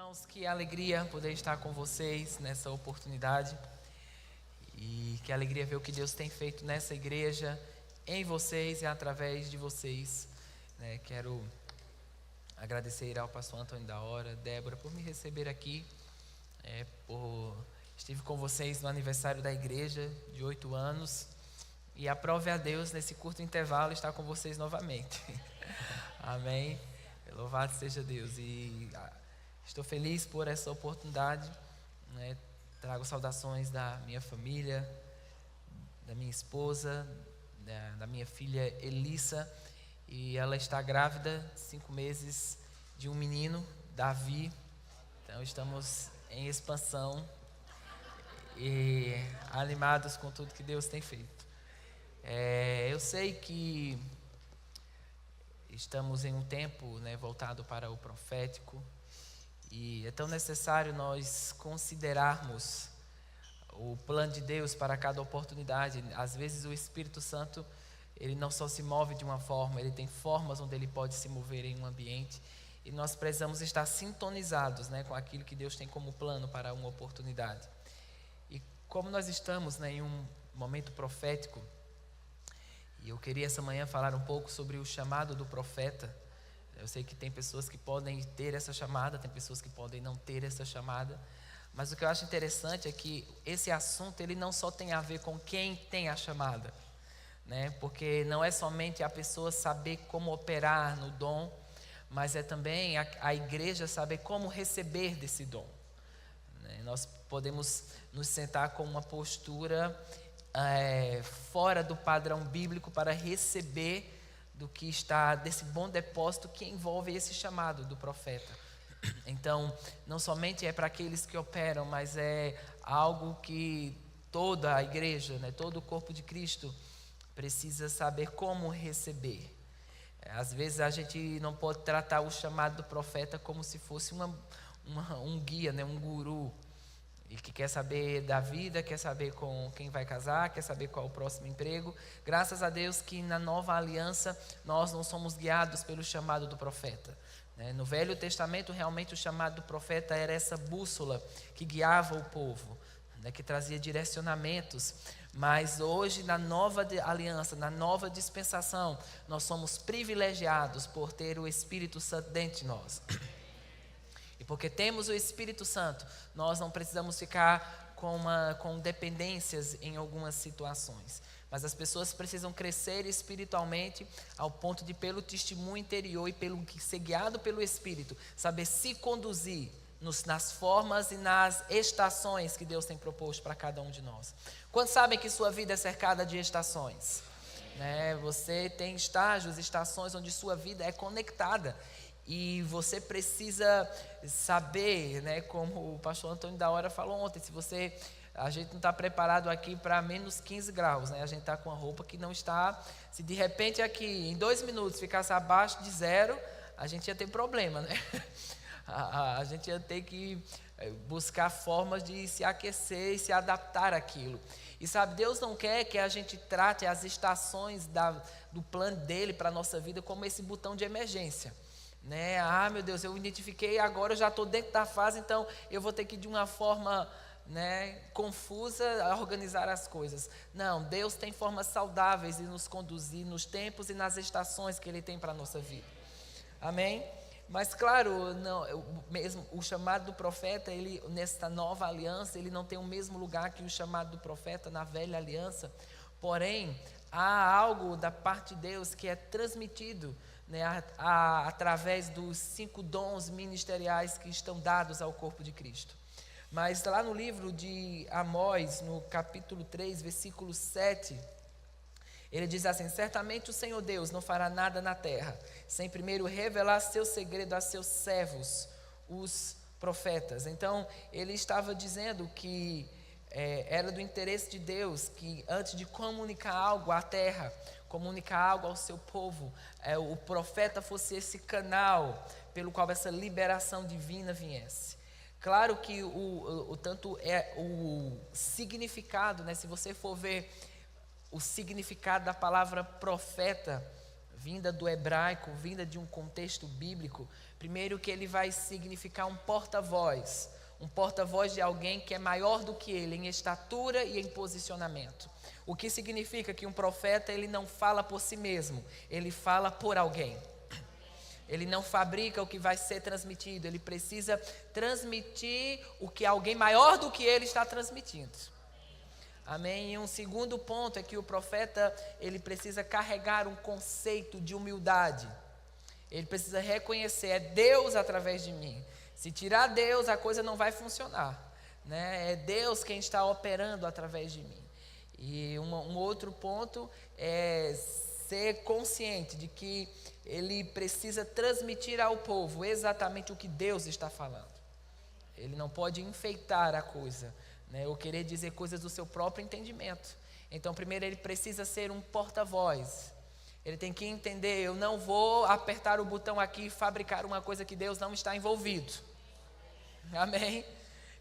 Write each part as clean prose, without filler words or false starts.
Irmãos, que alegria poder estar com vocês nessa oportunidade e que alegria ver o que Deus tem feito nessa igreja, em vocês e através de vocês, né? Quero agradecer ao pastor Antônio da Hora, Débora, por me receber aqui, estive com vocês no aniversário da igreja de 8 anos e aprove a Deus nesse curto intervalo estar com vocês novamente. Amém. Louvado seja Deus. Estou feliz por essa oportunidade, né? Trago saudações da minha família, da minha esposa, da minha filha Elissa, e ela está grávida, 5 meses, de um menino, Davi. Então estamos em expansão e animados com tudo que Deus tem feito. Eu sei que estamos em um tempo, né, voltado para o profético. E é tão necessário nós considerarmos o plano de Deus para cada oportunidade. Às vezes o Espírito Santo, ele não só se move de uma forma, ele tem formas onde ele pode se mover em um ambiente. E nós precisamos estar sintonizados, né, com aquilo que Deus tem como plano para uma oportunidade. E como nós estamos, né, em um momento profético, e eu queria essa manhã falar um pouco sobre o chamado do profeta. Eu sei que tem pessoas que podem ter essa chamada, tem pessoas que podem não ter essa chamada, mas o que eu acho interessante é que esse assunto, ele não só tem a ver com quem tem a chamada, né? Porque não é somente a pessoa saber como operar no dom, mas é também a igreja saber como receber desse dom, né? Nós podemos nos sentar com uma postura fora do padrão bíblico para receber do que está desse bom depósito que envolve esse chamado do profeta. Então, não somente é para aqueles que operam, mas é algo que toda a igreja, né, todo o corpo de Cristo precisa saber como receber. Às vezes a gente não pode tratar o chamado do profeta como se fosse um guia, né, um guru, e que quer saber da vida, quer saber com quem vai casar, quer saber qual é o próximo emprego. Graças a Deus que na nova aliança nós não somos guiados pelo chamado do profeta, né? No Velho Testamento realmente o chamado do profeta era essa bússola que guiava o povo, né? Que trazia direcionamentos. Mas hoje na nova aliança, na nova dispensação, nós somos privilegiados por ter o Espírito Santo dentro de nós. E porque temos o Espírito Santo, nós não precisamos ficar com dependências em algumas situações. Mas as pessoas precisam crescer espiritualmente ao ponto de, pelo testemunho interior e pelo ser guiado pelo Espírito, saber se conduzir nas formas e nas estações que Deus tem proposto para cada um de nós. Quantos sabem que sua vida é cercada de estações? Né? Você tem estágios, estações onde sua vida é conectada. E você precisa saber, né, como o pastor Antônio da Hora falou ontem, a gente não está preparado aqui para menos 15 graus, né? A gente está com a roupa que não está, se de repente aqui em 2 minutos ficasse abaixo de 0, a gente ia ter problema, né? A gente ia ter que buscar formas de se aquecer e se adaptar àquilo. E sabe, Deus não quer que a gente trate as estações do plano dele para a nossa vida como esse botão de emergência, né? Meu Deus, eu identifiquei, agora eu já estou dentro da fase, então eu vou ter que de uma forma, né, confusa organizar as coisas. Não, Deus tem formas saudáveis de nos conduzir nos tempos e nas estações que Ele tem para a nossa vida. Amém? Mas claro, mesmo o chamado do profeta, ele, nesta nova aliança, ele não tem o mesmo lugar que o chamado do profeta na velha aliança. Porém, há algo da parte de Deus que é transmitido, né, através dos 5 dons ministeriais que estão dados ao corpo de Cristo. Mas lá no livro de Amós, no capítulo 3, versículo 7, ele diz assim: certamente o Senhor Deus não fará nada na terra, sem primeiro revelar seu segredo a seus servos, os profetas. Então, ele estava dizendo que era do interesse de Deus que antes de comunicar algo à terra, comunicar algo ao seu povo, o profeta fosse esse canal pelo qual essa liberação divina viesse. Claro que tanto é o significado, né? Se você for ver o significado da palavra profeta, vinda do hebraico, vinda de um contexto bíblico, primeiro que ele vai significar um porta-voz de alguém que é maior do que ele em estatura e em posicionamento. O que significa que um profeta, ele não fala por si mesmo, ele fala por alguém. Ele não fabrica o que vai ser transmitido, ele precisa transmitir o que alguém maior do que ele está transmitindo. Amém? E um segundo ponto é que o profeta, ele precisa carregar um conceito de humildade. Ele precisa reconhecer, é Deus através de mim. Se tirar Deus, a coisa não vai funcionar, né? É Deus quem está operando através de mim. E um outro ponto é ser consciente de que ele precisa transmitir ao povo exatamente o que Deus está falando. Ele não pode enfeitar a coisa, né, ou querer dizer coisas do seu próprio entendimento. Então, primeiro, ele precisa ser um porta-voz. Ele tem que entender, eu não vou apertar o botão aqui e fabricar uma coisa que Deus não está envolvido. Amém?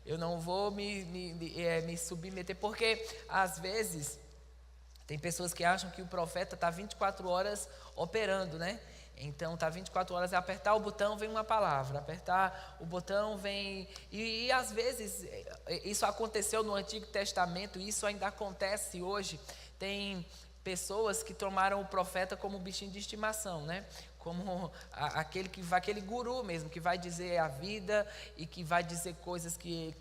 Eu não vou me submeter, porque às vezes tem pessoas que acham que o profeta está 24 horas operando, né? Então está 24 horas, apertar o botão vem uma palavra, apertar o botão vem... E às vezes isso aconteceu no Antigo Testamento, e isso ainda acontece hoje. Tem pessoas que tomaram o profeta como um bichinho de estimação, né? Como aquele guru mesmo, que vai dizer a vida e que vai dizer coisas que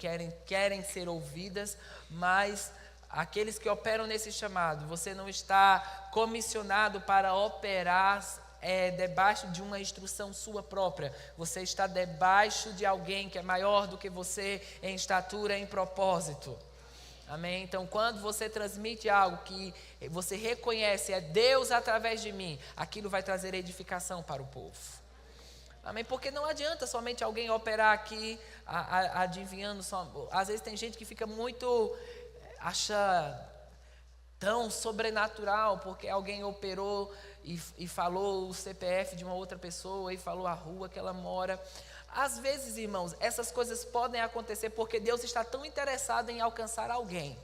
querem ser ouvidas, mas aqueles que operam nesse chamado, você não está comissionado para operar debaixo de uma instrução sua própria. Você está debaixo de alguém que é maior do que você em estatura, em propósito. Amém? Então, quando você transmite algo que você reconhece, é Deus através de mim, aquilo vai trazer edificação para o povo. Amém? Porque não adianta somente alguém operar aqui, adivinhando. Às vezes tem gente que fica muito, acha tão sobrenatural, porque alguém operou e falou o CPF de uma outra pessoa, e falou a rua que ela mora. Às vezes, irmãos, essas coisas podem acontecer porque Deus está tão interessado em alcançar alguém,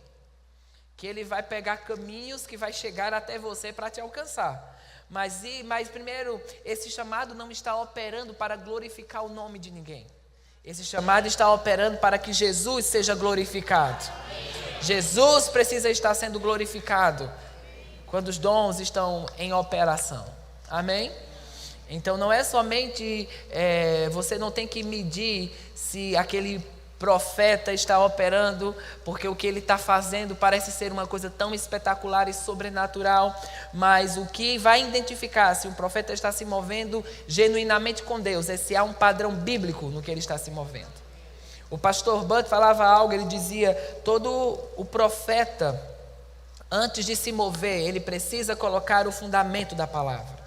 que Ele vai pegar caminhos que vai chegar até você para te alcançar. Mas primeiro, esse chamado não está operando para glorificar o nome de ninguém. Esse chamado está operando para que Jesus seja glorificado. Jesus precisa estar sendo glorificado quando os dons estão em operação. Amém? Então não é somente, você não tem que medir se aquele profeta está operando, porque o que ele está fazendo parece ser uma coisa tão espetacular e sobrenatural, mas o que vai identificar se um profeta está se movendo genuinamente com Deus é se há um padrão bíblico no que ele está se movendo. O pastor Butt falava algo, ele dizia, todo o profeta, antes de se mover, ele precisa colocar o fundamento da palavra.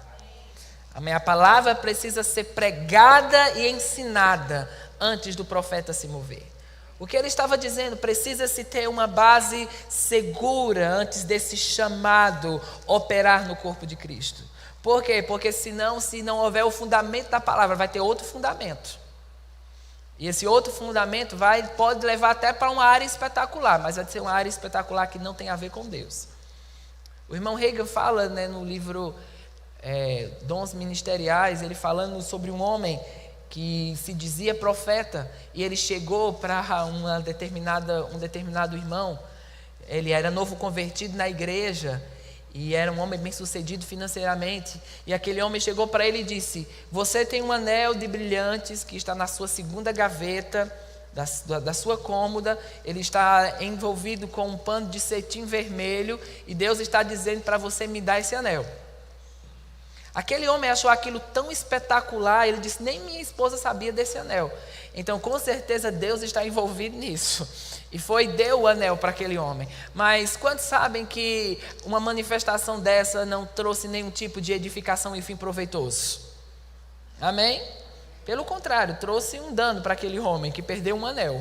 A palavra precisa ser pregada e ensinada antes do profeta se mover. O que ele estava dizendo, precisa-se ter uma base segura antes desse chamado operar no corpo de Cristo. Por quê? Porque senão, se não houver o fundamento da palavra, vai ter outro fundamento. E esse outro fundamento pode levar até para uma área espetacular, mas vai ser uma área espetacular que não tem a ver com Deus. O irmão Reagan fala, né, no livro Dons Ministeriais, ele falando sobre um homem que se dizia profeta, e ele chegou para um determinado irmão. Ele era novo convertido na igreja e era um homem bem sucedido financeiramente, e aquele homem chegou para ele e disse: você tem um anel de brilhantes que está na sua segunda gaveta da sua cômoda, ele está envolvido com um pano de cetim vermelho, e Deus está dizendo para você me dar esse anel. Aquele homem achou aquilo tão espetacular, ele disse: nem minha esposa sabia desse anel. Então com certeza Deus está envolvido nisso, e deu o anel para aquele homem. Mas quantos sabem que uma manifestação dessa não trouxe nenhum tipo de edificação e fim proveitoso? Amém? Pelo contrário, trouxe um dano para aquele homem que perdeu um anel.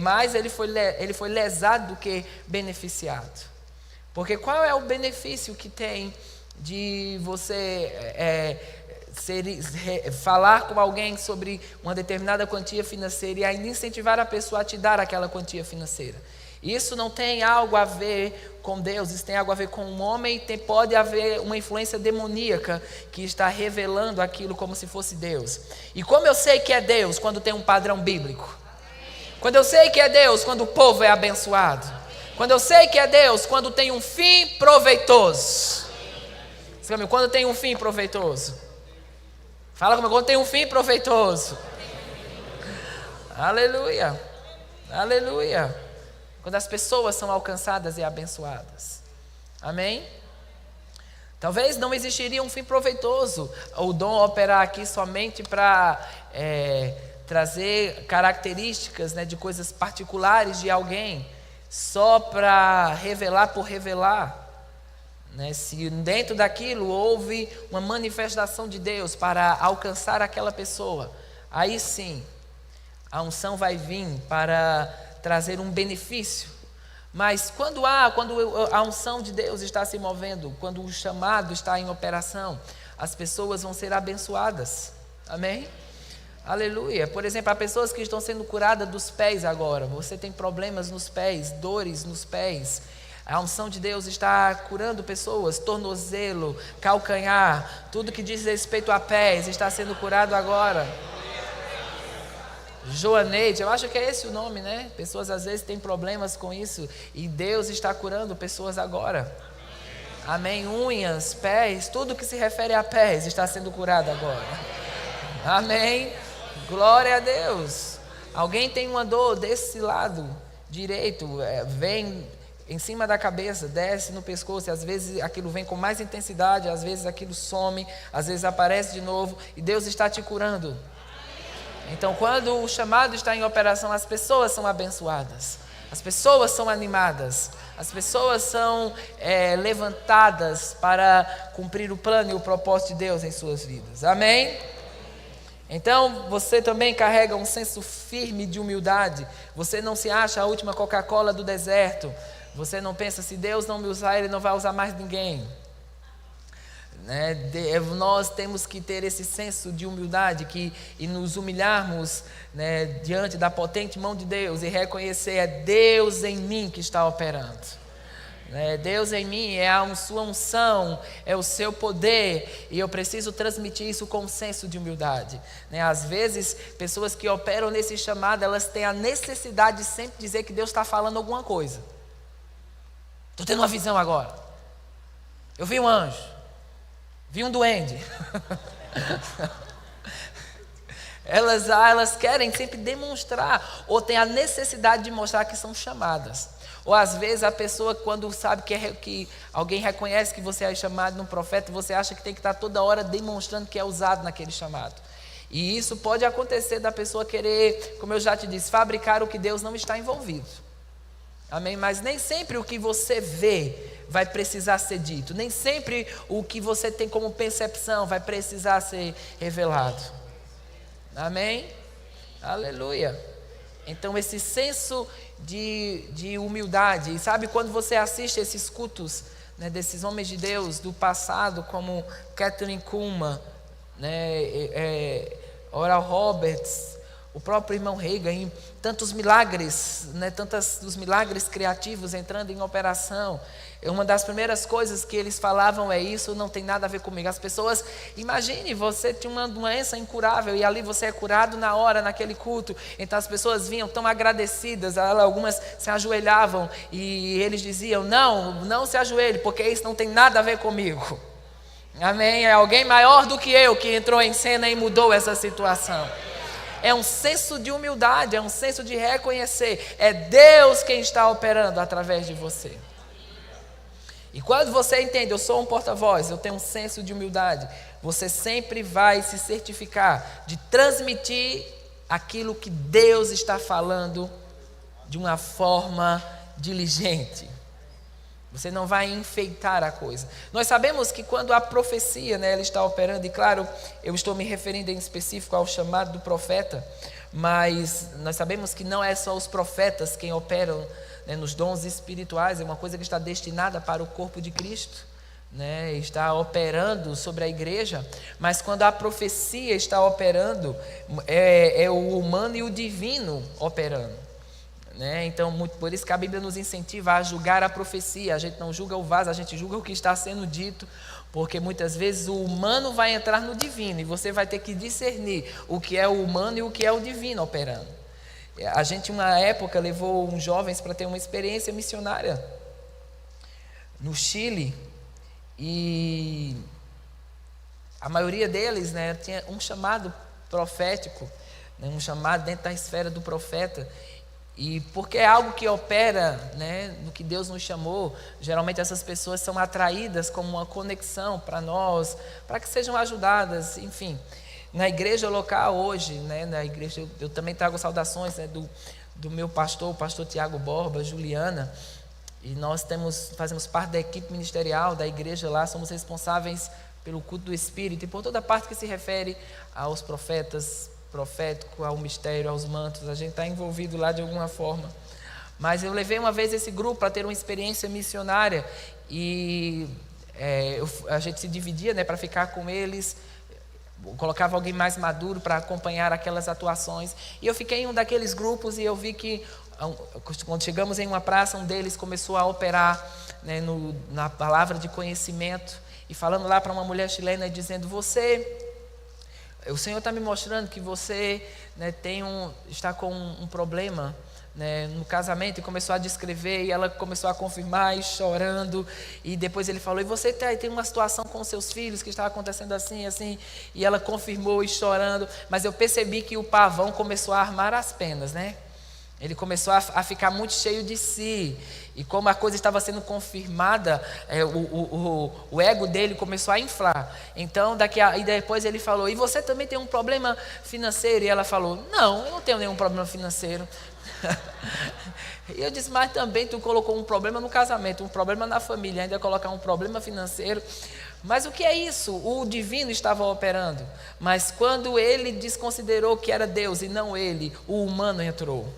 Mas ele foi lesado do que beneficiado. Porque qual é o benefício que tem de você falar com alguém sobre uma determinada quantia financeira e ainda incentivar a pessoa a te dar aquela quantia financeira? Isso não tem algo a ver com Deus, isso tem algo a ver com um homem, pode haver uma influência demoníaca que está revelando aquilo como se fosse Deus. E como eu sei que é Deus? Quando tem um padrão bíblico. Quando eu sei que é Deus? Quando o povo é abençoado. Quando eu sei que é Deus? Quando tem um fim proveitoso. Quando tem um fim proveitoso. Fala comigo, quando tem um fim proveitoso. Aleluia. Aleluia. Quando as pessoas são alcançadas e abençoadas. Amém? Talvez não existiria um fim proveitoso. O dom operar aqui somente para trazer características, né, de coisas particulares de alguém. Só para revelar por revelar. Né? Se dentro daquilo houve uma manifestação de Deus para alcançar aquela pessoa. Aí sim, a unção vai vir para trazer um benefício. Mas quando a unção de Deus está se movendo, quando o chamado está em operação, as pessoas vão ser abençoadas. Amém? Aleluia. Por exemplo, há pessoas que estão sendo curadas dos pés agora. Você tem problemas nos pés, dores nos pés. A unção de Deus está curando pessoas, tornozelo, calcanhar, tudo que diz respeito a pés está sendo curado agora. Joaneide, eu acho que é esse o nome, né? Pessoas às vezes têm problemas com isso e Deus está curando pessoas agora. Amém? Unhas, pés, tudo que se refere a pés está sendo curado agora. Amém? Glória a Deus. Alguém tem uma dor desse lado direito, vem em cima da cabeça, desce no pescoço, e às vezes aquilo vem com mais intensidade, às vezes aquilo some, às vezes aparece de novo e Deus está te curando. Então, quando o chamado está em operação, as pessoas são abençoadas, as pessoas são animadas, as pessoas são levantadas para cumprir o plano e o propósito de Deus em suas vidas. Amém? Então, você também carrega um senso firme de humildade. Você não se acha a última Coca-Cola do deserto. Você não pensa, se Deus não me usar, Ele não vai usar mais ninguém. Nós temos que ter esse senso de humildade e nos humilharmos, né, diante da potente mão de Deus e reconhecer, é Deus em mim que está operando. Deus em mim é a sua unção, é o seu poder, e eu preciso transmitir isso com um senso de humildade. Às vezes, pessoas que operam nesse chamado, elas têm a necessidade de sempre dizer que Deus está falando alguma coisa. Estou tendo uma visão agora. Eu vi um anjo. Vi um duende. Elas querem sempre demonstrar, ou tem a necessidade de mostrar que são chamadas. Ou às vezes a pessoa, quando sabe que alguém reconhece que você é chamado num profeta, você acha que tem que estar toda hora demonstrando que é usado naquele chamado. E isso pode acontecer da pessoa querer, como eu já te disse, fabricar o que Deus não está envolvido. Amém? Mas nem sempre o que você vê vai precisar ser dito. Nem sempre o que você tem como percepção vai precisar ser revelado. Amém? Aleluia. Então esse senso de humildade. E sabe, quando você assiste esses cultos, né, desses homens de Deus do passado, como Kathryn Kuhlman, né, Oral Roberts, o próprio irmão Reagan, tantos milagres, né, os milagres criativos entrando em operação. Uma das primeiras coisas que eles falavam é: isso não tem nada a ver comigo. As pessoas, imagine, você tinha uma doença incurável e ali você é curado na hora, naquele culto. Então as pessoas vinham tão agradecidas, algumas se ajoelhavam e eles diziam: não se ajoelhe, porque isso não tem nada a ver comigo. Amém? É alguém maior do que eu que entrou em cena e mudou essa situação. É um senso de humildade, é um senso de reconhecer, é Deus quem está operando através de você. E quando você entende, eu sou um porta-voz, eu tenho um senso de humildade, você sempre vai se certificar de transmitir aquilo que Deus está falando de uma forma diligente. Você não vai enfeitar a coisa. Nós sabemos que quando a profecia, né, ela está operando, e claro, eu estou me referindo em específico ao chamado do profeta, mas nós sabemos que não é só os profetas quem operam, né, nos dons espirituais, é uma coisa que está destinada para o corpo de Cristo, né, está operando sobre a igreja, mas quando a profecia está operando, é o humano e o divino operando. né? Então, por isso que a Bíblia nos incentiva a julgar a profecia. A gente não julga o vaso, a gente julga o que está sendo dito, porque muitas vezes o humano vai entrar no divino e você vai ter que discernir o que é o humano e o que é o divino operando. A gente, uma época, levou uns jovens para ter uma experiência missionária no Chile, e a maioria deles, né, tinha um chamado profético, né, um chamado dentro da esfera do profeta. E porque é algo que opera, né, no que Deus nos chamou, geralmente essas pessoas são atraídas como uma conexão para nós, para que sejam ajudadas, enfim. Na igreja local hoje, né, na igreja, eu também trago saudações, né, do meu pastor, o pastor Tiago Borba, Juliana, e nós fazemos parte da equipe ministerial da igreja lá, somos responsáveis pelo culto do Espírito e por toda a parte que se refere aos profetas, profético, ao mistério, aos mantos. A gente está envolvido lá de alguma forma. Mas eu levei uma vez esse grupo para ter uma experiência missionária e a gente se dividia, né, para ficar com eles. Colocava alguém mais maduro para acompanhar aquelas atuações. E eu fiquei em um daqueles grupos e eu vi que quando chegamos em uma praça, um deles começou a operar, né, na palavra de conhecimento e falando lá para uma mulher chilena e dizendo: o Senhor está me mostrando que você, né, está com um problema, né, no casamento, e começou a descrever, e ela começou a confirmar, e chorando, e depois ele falou: e você tem uma situação com seus filhos que está acontecendo assim, assim, e ela confirmou e chorando, mas eu percebi que o pavão começou a armar as penas, né? Ele começou a ficar muito cheio de si, e como a coisa estava sendo confirmada, o ego dele começou a inflar. Então, e depois ele falou: e você também tem um problema financeiro? E ela falou: não, eu não tenho nenhum problema financeiro. E eu disse: mas também tu colocou um problema no casamento, um problema na família, ainda colocar um problema financeiro. Mas o que é isso? O divino estava operando, mas quando ele desconsiderou que era Deus e não ele, o humano entrou.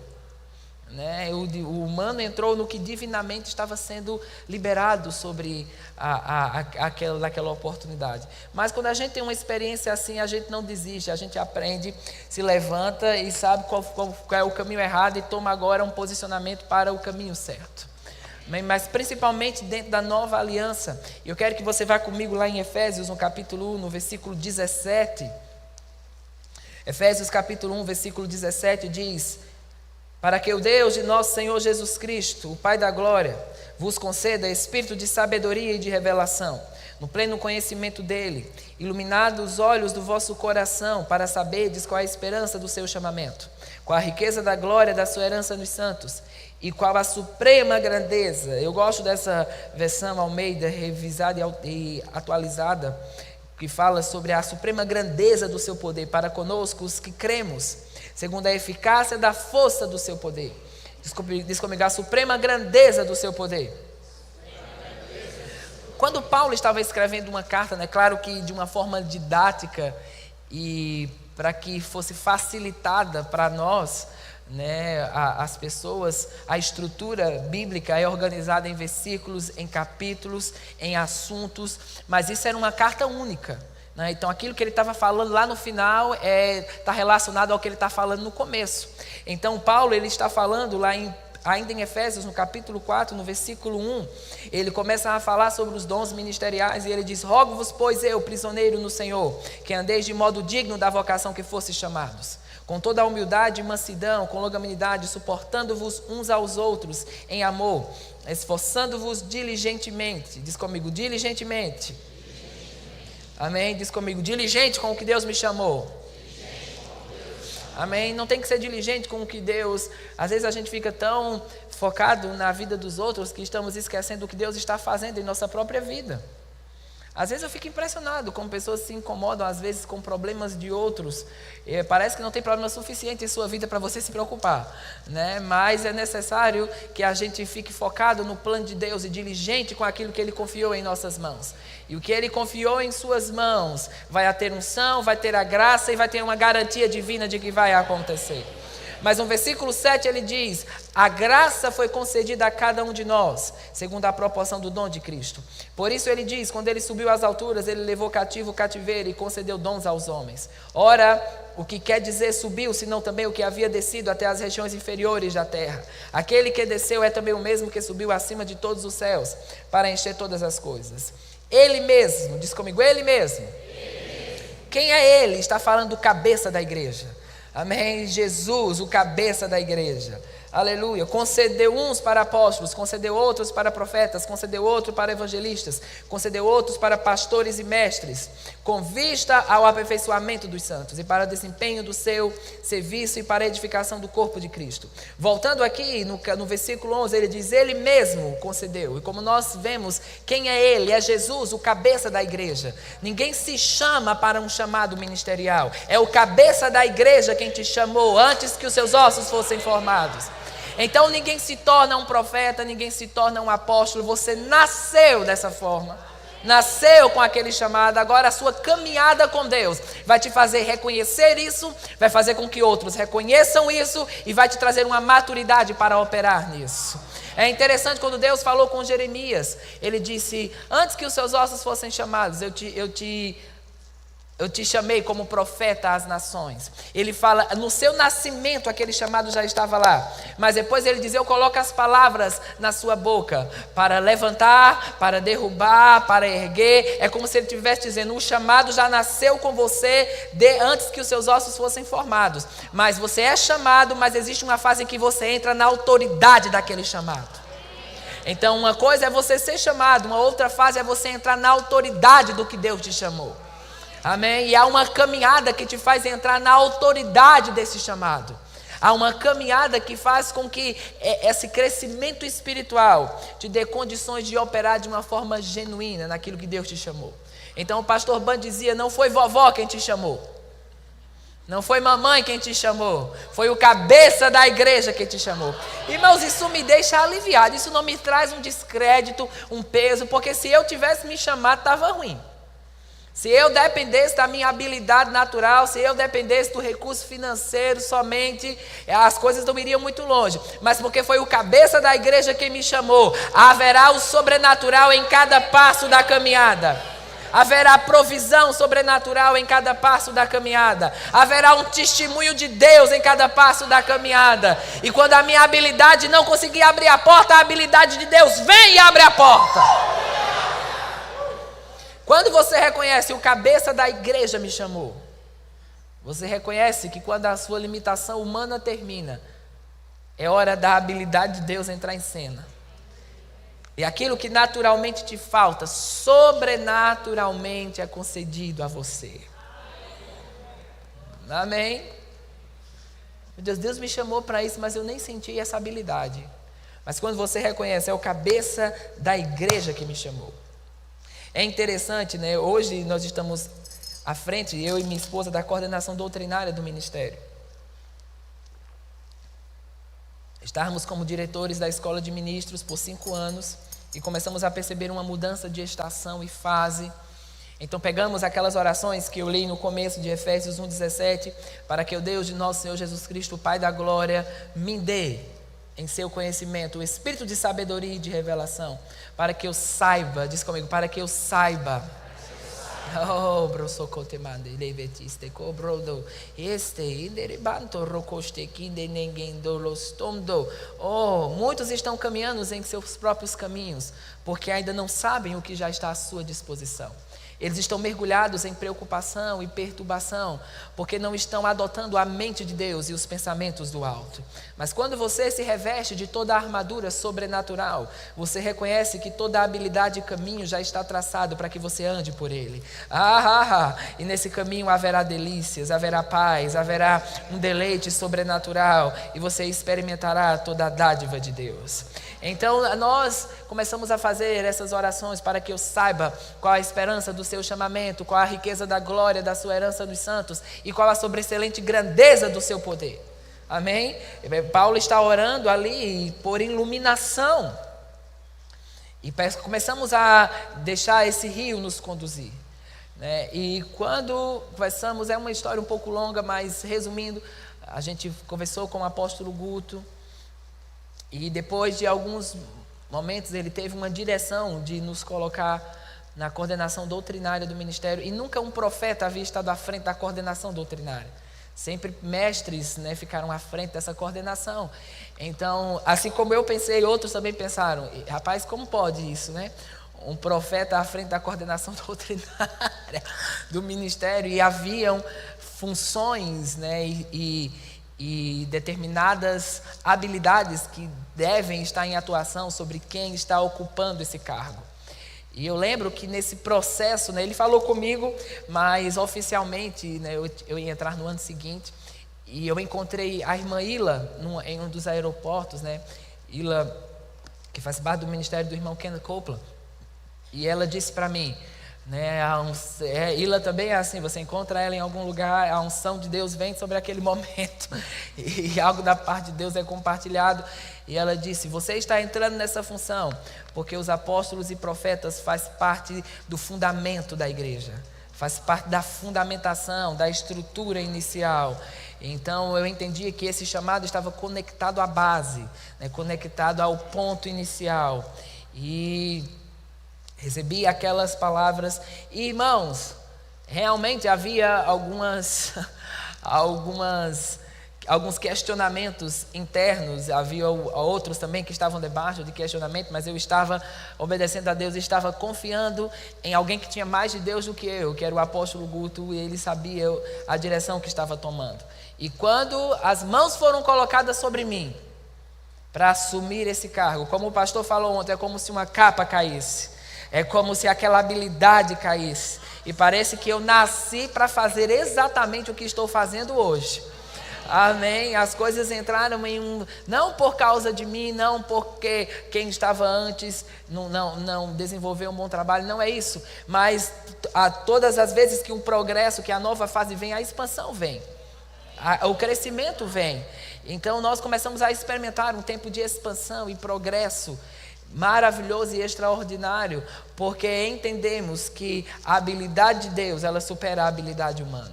Né? O humano entrou no que divinamente estava sendo liberado sobre aquela oportunidade. Mas quando a gente tem uma experiência assim, a gente não desiste, a gente aprende, se levanta e sabe qual é o caminho errado e toma agora um posicionamento para o caminho certo. Mas principalmente dentro da nova aliança. Eu quero que você vá comigo lá em Efésios, no capítulo 1, no versículo 17. Efésios capítulo 1, versículo 17 diz: para que o Deus de nosso Senhor Jesus Cristo, o Pai da glória, vos conceda espírito de sabedoria e de revelação, no pleno conhecimento dele, iluminados os olhos do vosso coração, para saberdes qual a esperança do seu chamamento, qual a riqueza da glória da sua herança nos santos, e qual a suprema grandeza. Eu gosto dessa versão Almeida, revisada e atualizada, que fala sobre a suprema grandeza do seu poder para conosco, os que cremos, segundo a eficácia da força do seu poder. Diz comigo: a suprema grandeza do seu poder. Quando Paulo estava escrevendo uma carta, né, claro que de uma forma didática e para que fosse facilitada para nós, né, as pessoas, a estrutura bíblica é organizada em versículos, em capítulos, em assuntos, mas isso era uma carta única. Então aquilo que ele estava falando lá no final está relacionado ao que ele está falando no começo. Então Paulo, ele está falando lá ainda em Efésios, no capítulo 4, no versículo 1, ele começa a falar sobre os dons ministeriais e ele diz: rogo-vos, pois eu, prisioneiro no Senhor, que andeis de modo digno da vocação que fostes chamados, com toda a humildade e mansidão, com longanimidade, suportando-vos uns aos outros em amor, esforçando-vos diligentemente. Diz comigo: diligentemente. Amém? Diz comigo: diligente com o que Deus me chamou. Amém? Não tem que ser diligente com o que Deus... Às vezes a gente fica tão focado na vida dos outros que estamos esquecendo o que Deus está fazendo em nossa própria vida. Às vezes eu fico impressionado como pessoas se incomodam às vezes com problemas de outros. Parece que não tem problema suficiente em sua vida para você se preocupar, né? Mas é necessário que a gente fique focado no plano de Deus e diligente com aquilo que Ele confiou em nossas mãos. E o que Ele confiou em suas mãos vai ter unção, vai ter a graça e vai ter uma garantia divina de que vai acontecer. Mas no versículo 7 ele diz: a graça foi concedida a cada um de nós, segundo a proporção do dom de Cristo. Por isso ele diz: quando ele subiu às alturas, ele levou cativo o cativeiro e concedeu dons aos homens. Ora, o que quer dizer subiu, senão também o que havia descido até as regiões inferiores da terra. Aquele que desceu é também o mesmo que subiu acima de todos os céus, para encher todas as coisas. Ele mesmo, diz comigo, ele mesmo. Quem é ele? Está falando do cabeça da igreja. Amém? Jesus, o cabeça da igreja. Aleluia. Concedeu uns para apóstolos, concedeu outros para profetas, concedeu outros para evangelistas, concedeu outros para pastores e mestres, com vista ao aperfeiçoamento dos santos e para o desempenho do seu serviço e para a edificação do corpo de Cristo. Voltando aqui no versículo 11, ele diz, ele mesmo concedeu. E como nós vemos, quem é ele? É Jesus, o cabeça da igreja. Ninguém se chama para um chamado ministerial. É o cabeça da igreja quem te chamou antes que os seus ossos fossem formados. Então ninguém se torna um profeta, ninguém se torna um apóstolo. Você nasceu dessa forma, nasceu com aquele chamado. Agora a sua caminhada com Deus vai te fazer reconhecer isso, vai fazer com que outros reconheçam isso e vai te trazer uma maturidade para operar nisso. É interessante quando Deus falou com Jeremias, ele disse, antes que os seus ossos fossem chamados, eu te chamei como profeta às nações. Ele fala, no seu nascimento aquele chamado já estava lá. Mas depois ele diz, eu coloco as palavras na sua boca, para levantar, para derrubar, para erguer. É como se ele estivesse dizendo, o chamado já nasceu com você antes que os seus ossos fossem formados. Mas você é chamado, mas existe uma fase em que você entra na autoridade daquele chamado. Então uma coisa é você ser chamado, uma outra fase é você entrar na autoridade do que Deus te chamou. Amém? E há uma caminhada que te faz entrar na autoridade desse chamado. Há uma caminhada que faz com que esse crescimento espiritual te dê condições de operar de uma forma genuína naquilo que Deus te chamou. Então o pastor Ban dizia, não foi vovó quem te chamou. Não foi mamãe quem te chamou. Foi o cabeça da igreja que te chamou. Irmãos, isso me deixa aliviado. Isso não me traz um descrédito, um peso. Porque se eu tivesse me chamado, estava ruim. Se eu dependesse da minha habilidade natural, se eu dependesse do recurso financeiro somente, as coisas não iriam muito longe. Mas porque foi o cabeça da igreja quem me chamou, haverá o sobrenatural em cada passo da caminhada. Haverá provisão sobrenatural em cada passo da caminhada. Haverá um testemunho de Deus em cada passo da caminhada. E quando a minha habilidade não conseguir abrir a porta, a habilidade de Deus vem e abre a porta. Quando você reconhece o cabeça da igreja me chamou, você reconhece que quando a sua limitação humana termina, é hora da habilidade de Deus entrar em cena. E aquilo que naturalmente te falta, sobrenaturalmente é concedido a você. Amém? Meu Deus me chamou para isso, mas eu nem senti essa habilidade. Mas quando você reconhece, é o cabeça da igreja que me chamou. É interessante, né? Hoje nós estamos à frente, eu e minha esposa, da coordenação doutrinária do ministério. Estávamos como diretores da escola de ministros por 5 anos e começamos a perceber uma mudança de estação e fase. Então pegamos aquelas orações que eu li no começo de Efésios 1:17, para que o Deus de nosso Senhor Jesus Cristo, o Pai da glória, me dê em seu conhecimento o espírito de sabedoria e de revelação, para que eu saiba, diz comigo, para que eu saiba. Oh, brosocotemande, levetiste, cobrodo, inderibanto, rocoste, ninguém dolostomdo. Oh, muitos estão caminhando em seus próprios caminhos, porque ainda não sabem o que já está à sua disposição. Eles estão mergulhados em preocupação e perturbação, porque não estão adotando a mente de Deus e os pensamentos do alto. Mas quando você se reveste de toda a armadura sobrenatural, você reconhece que toda a habilidade e caminho já está traçado para que você ande por ele. E nesse caminho haverá delícias, haverá paz, haverá um deleite sobrenatural, e você experimentará toda a dádiva de Deus. Então nós começamos a fazer essas orações para que eu saiba qual a esperança do seu chamamento, qual a riqueza da glória da sua herança dos santos e qual a sobressalente grandeza do seu poder. Amém? Paulo está orando ali por iluminação. E começamos a deixar esse rio nos conduzir, né? E quando conversamos, é uma história um pouco longa, mas resumindo, a gente conversou com o apóstolo Guto. E depois de alguns momentos ele teve uma direção de nos colocar na coordenação doutrinária do ministério. E nunca um profeta havia estado à frente da coordenação doutrinária. Sempre mestres, né, ficaram à frente dessa coordenação. Então, assim como eu pensei, outros também pensaram, rapaz, como pode isso, né? Um profeta à frente da coordenação doutrinária do ministério, e haviam funções, né, e determinadas habilidades que devem estar em atuação sobre quem está ocupando esse cargo. E eu lembro que nesse processo, né, ele falou comigo, mas oficialmente, né, eu ia entrar no ano seguinte, e eu encontrei a irmã Ila em um dos aeroportos, né, Ila, que faz parte do ministério do irmão Kenneth Copeland, e ela disse para mim, né, Ila também é assim, você encontra ela em algum lugar, a unção de Deus vem sobre aquele momento, e algo da parte de Deus é compartilhado. E ela disse, você está entrando nessa função, porque os apóstolos e profetas fazem parte do fundamento da igreja, faz parte da fundamentação, da estrutura inicial. Então eu entendi que esse chamado estava conectado à base, né, conectado ao ponto inicial. E recebi aquelas palavras, e, irmãos, realmente havia alguns questionamentos internos, havia outros também que estavam debaixo de questionamento, mas eu estava obedecendo a Deus, estava confiando em alguém que tinha mais de Deus do que eu, que era o apóstolo Guto, e ele sabia a direção que estava tomando. E quando as mãos foram colocadas sobre mim, para assumir esse cargo, como o pastor falou ontem, é como se uma capa caísse. É como se aquela habilidade caísse. E parece que eu nasci para fazer exatamente o que estou fazendo hoje. Amém? As coisas entraram não por causa de mim, não porque quem estava antes não desenvolveu um bom trabalho, não é isso. Mas todas as vezes que um progresso, que a nova fase vem, a expansão vem. O crescimento vem. Então nós começamos a experimentar um tempo de expansão e progresso maravilhoso e extraordinário, porque entendemos que a habilidade de Deus, ela supera a habilidade humana.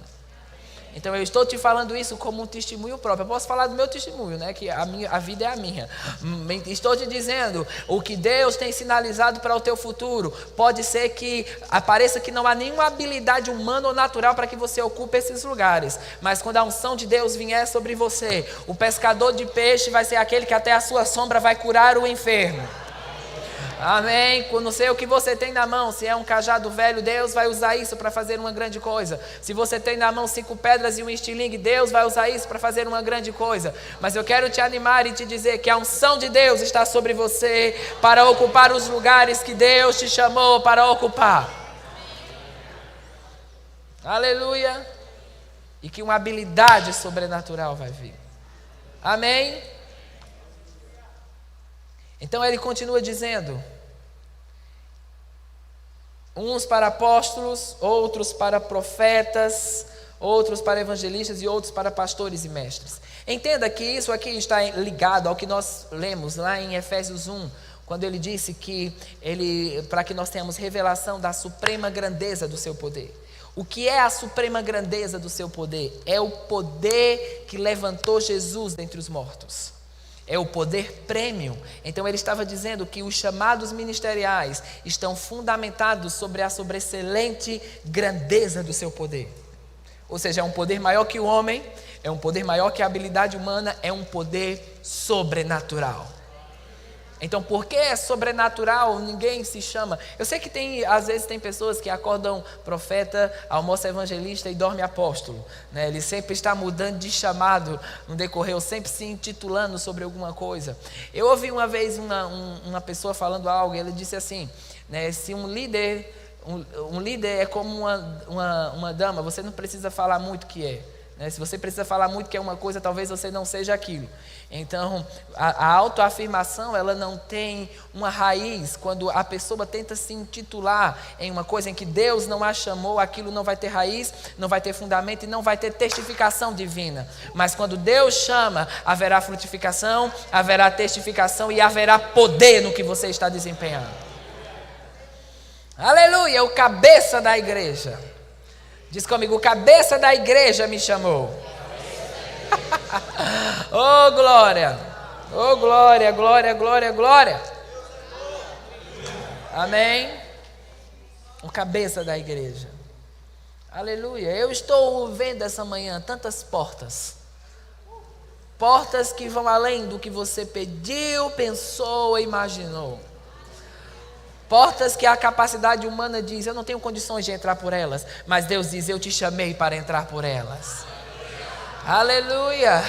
Então eu estou te falando isso como um testemunho próprio. Eu posso falar do meu testemunho, né? Que a vida é a minha. Estou te dizendo, o que Deus tem sinalizado para o teu futuro, pode ser que apareça que não há nenhuma habilidade humana ou natural para que você ocupe esses lugares. Mas quando a unção de Deus vier sobre você, o pescador de peixe vai ser aquele que até a sua sombra vai curar o enfermo. Amém? Não sei o que você tem na mão, se é um cajado velho, Deus vai usar isso para fazer uma grande coisa. Se você tem na mão 5 pedras e um estilingue, Deus vai usar isso para fazer uma grande coisa. Mas eu quero te animar e te dizer que a unção de Deus está sobre você para ocupar os lugares que Deus te chamou para ocupar. Aleluia! E que uma habilidade sobrenatural vai vir. Amém? Então ele continua dizendo, uns para apóstolos, outros para profetas, outros para evangelistas e outros para pastores e mestres. Entenda que isso aqui está ligado ao que nós lemos lá em Efésios 1, quando ele disse que para que nós tenhamos revelação da suprema grandeza do seu poder. O que é a suprema grandeza do seu poder? É o poder que levantou Jesus dentre os mortos. É o poder prêmio. Então ele estava dizendo que os chamados ministeriais estão fundamentados sobre a sobreexcelente grandeza do seu poder. Ou seja, é um poder maior que o homem, é um poder maior que a habilidade humana, é um poder sobrenatural. Então, porque é sobrenatural, ninguém se chama. Eu sei que às vezes tem pessoas que acordam profeta, almoça evangelista e dorme apóstolo, né? Ele sempre está mudando de chamado no decorrer, ou sempre se intitulando sobre alguma coisa. Eu ouvi uma vez uma pessoa falando algo, e ele disse assim, né, se um líder é como uma dama, você não precisa falar muito o que é. Se você precisa falar muito que é uma coisa, talvez você não seja aquilo. Então, a autoafirmação, ela não tem uma raiz. Quando a pessoa tenta se intitular em uma coisa em que Deus não a chamou, aquilo não vai ter raiz, não vai ter fundamento e não vai ter testificação divina. Mas quando Deus chama, haverá frutificação, haverá testificação e haverá poder no que você está desempenhando. Aleluia, o cabeça da igreja. Diz comigo, o cabeça da igreja me chamou. Oh glória, oh glória, glória, glória, glória. Amém. O cabeça da igreja. Aleluia. Eu estou vendo essa manhã tantas portas. Portas que vão além do que você pediu, pensou ou imaginou. Portas que a capacidade humana diz, eu não tenho condições de entrar por elas. Mas Deus diz, eu te chamei para entrar por elas. Aleluia.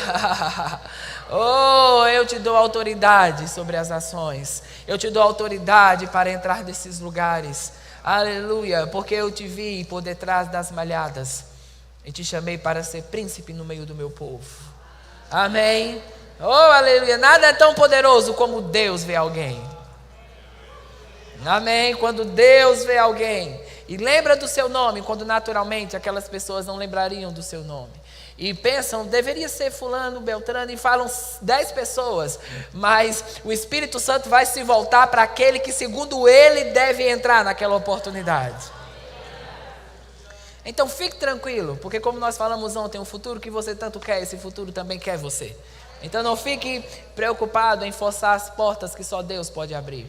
Oh, eu te dou autoridade sobre as ações. Eu te dou autoridade para entrar nesses lugares. Aleluia, porque eu te vi por detrás das malhadas e te chamei para ser príncipe no meio do meu povo. Amém. Oh, aleluia, nada é tão poderoso como Deus vê alguém. Amém, quando Deus vê alguém e lembra do seu nome, quando naturalmente aquelas pessoas não lembrariam do seu nome. E pensam, deveria ser fulano, beltrano, e falam 10 pessoas, mas o Espírito Santo vai se voltar para aquele que segundo ele deve entrar naquela oportunidade. Então fique tranquilo, porque como nós falamos ontem, o futuro que você tanto quer, esse futuro também quer você. Então não fique preocupado em forçar as portas que só Deus pode abrir.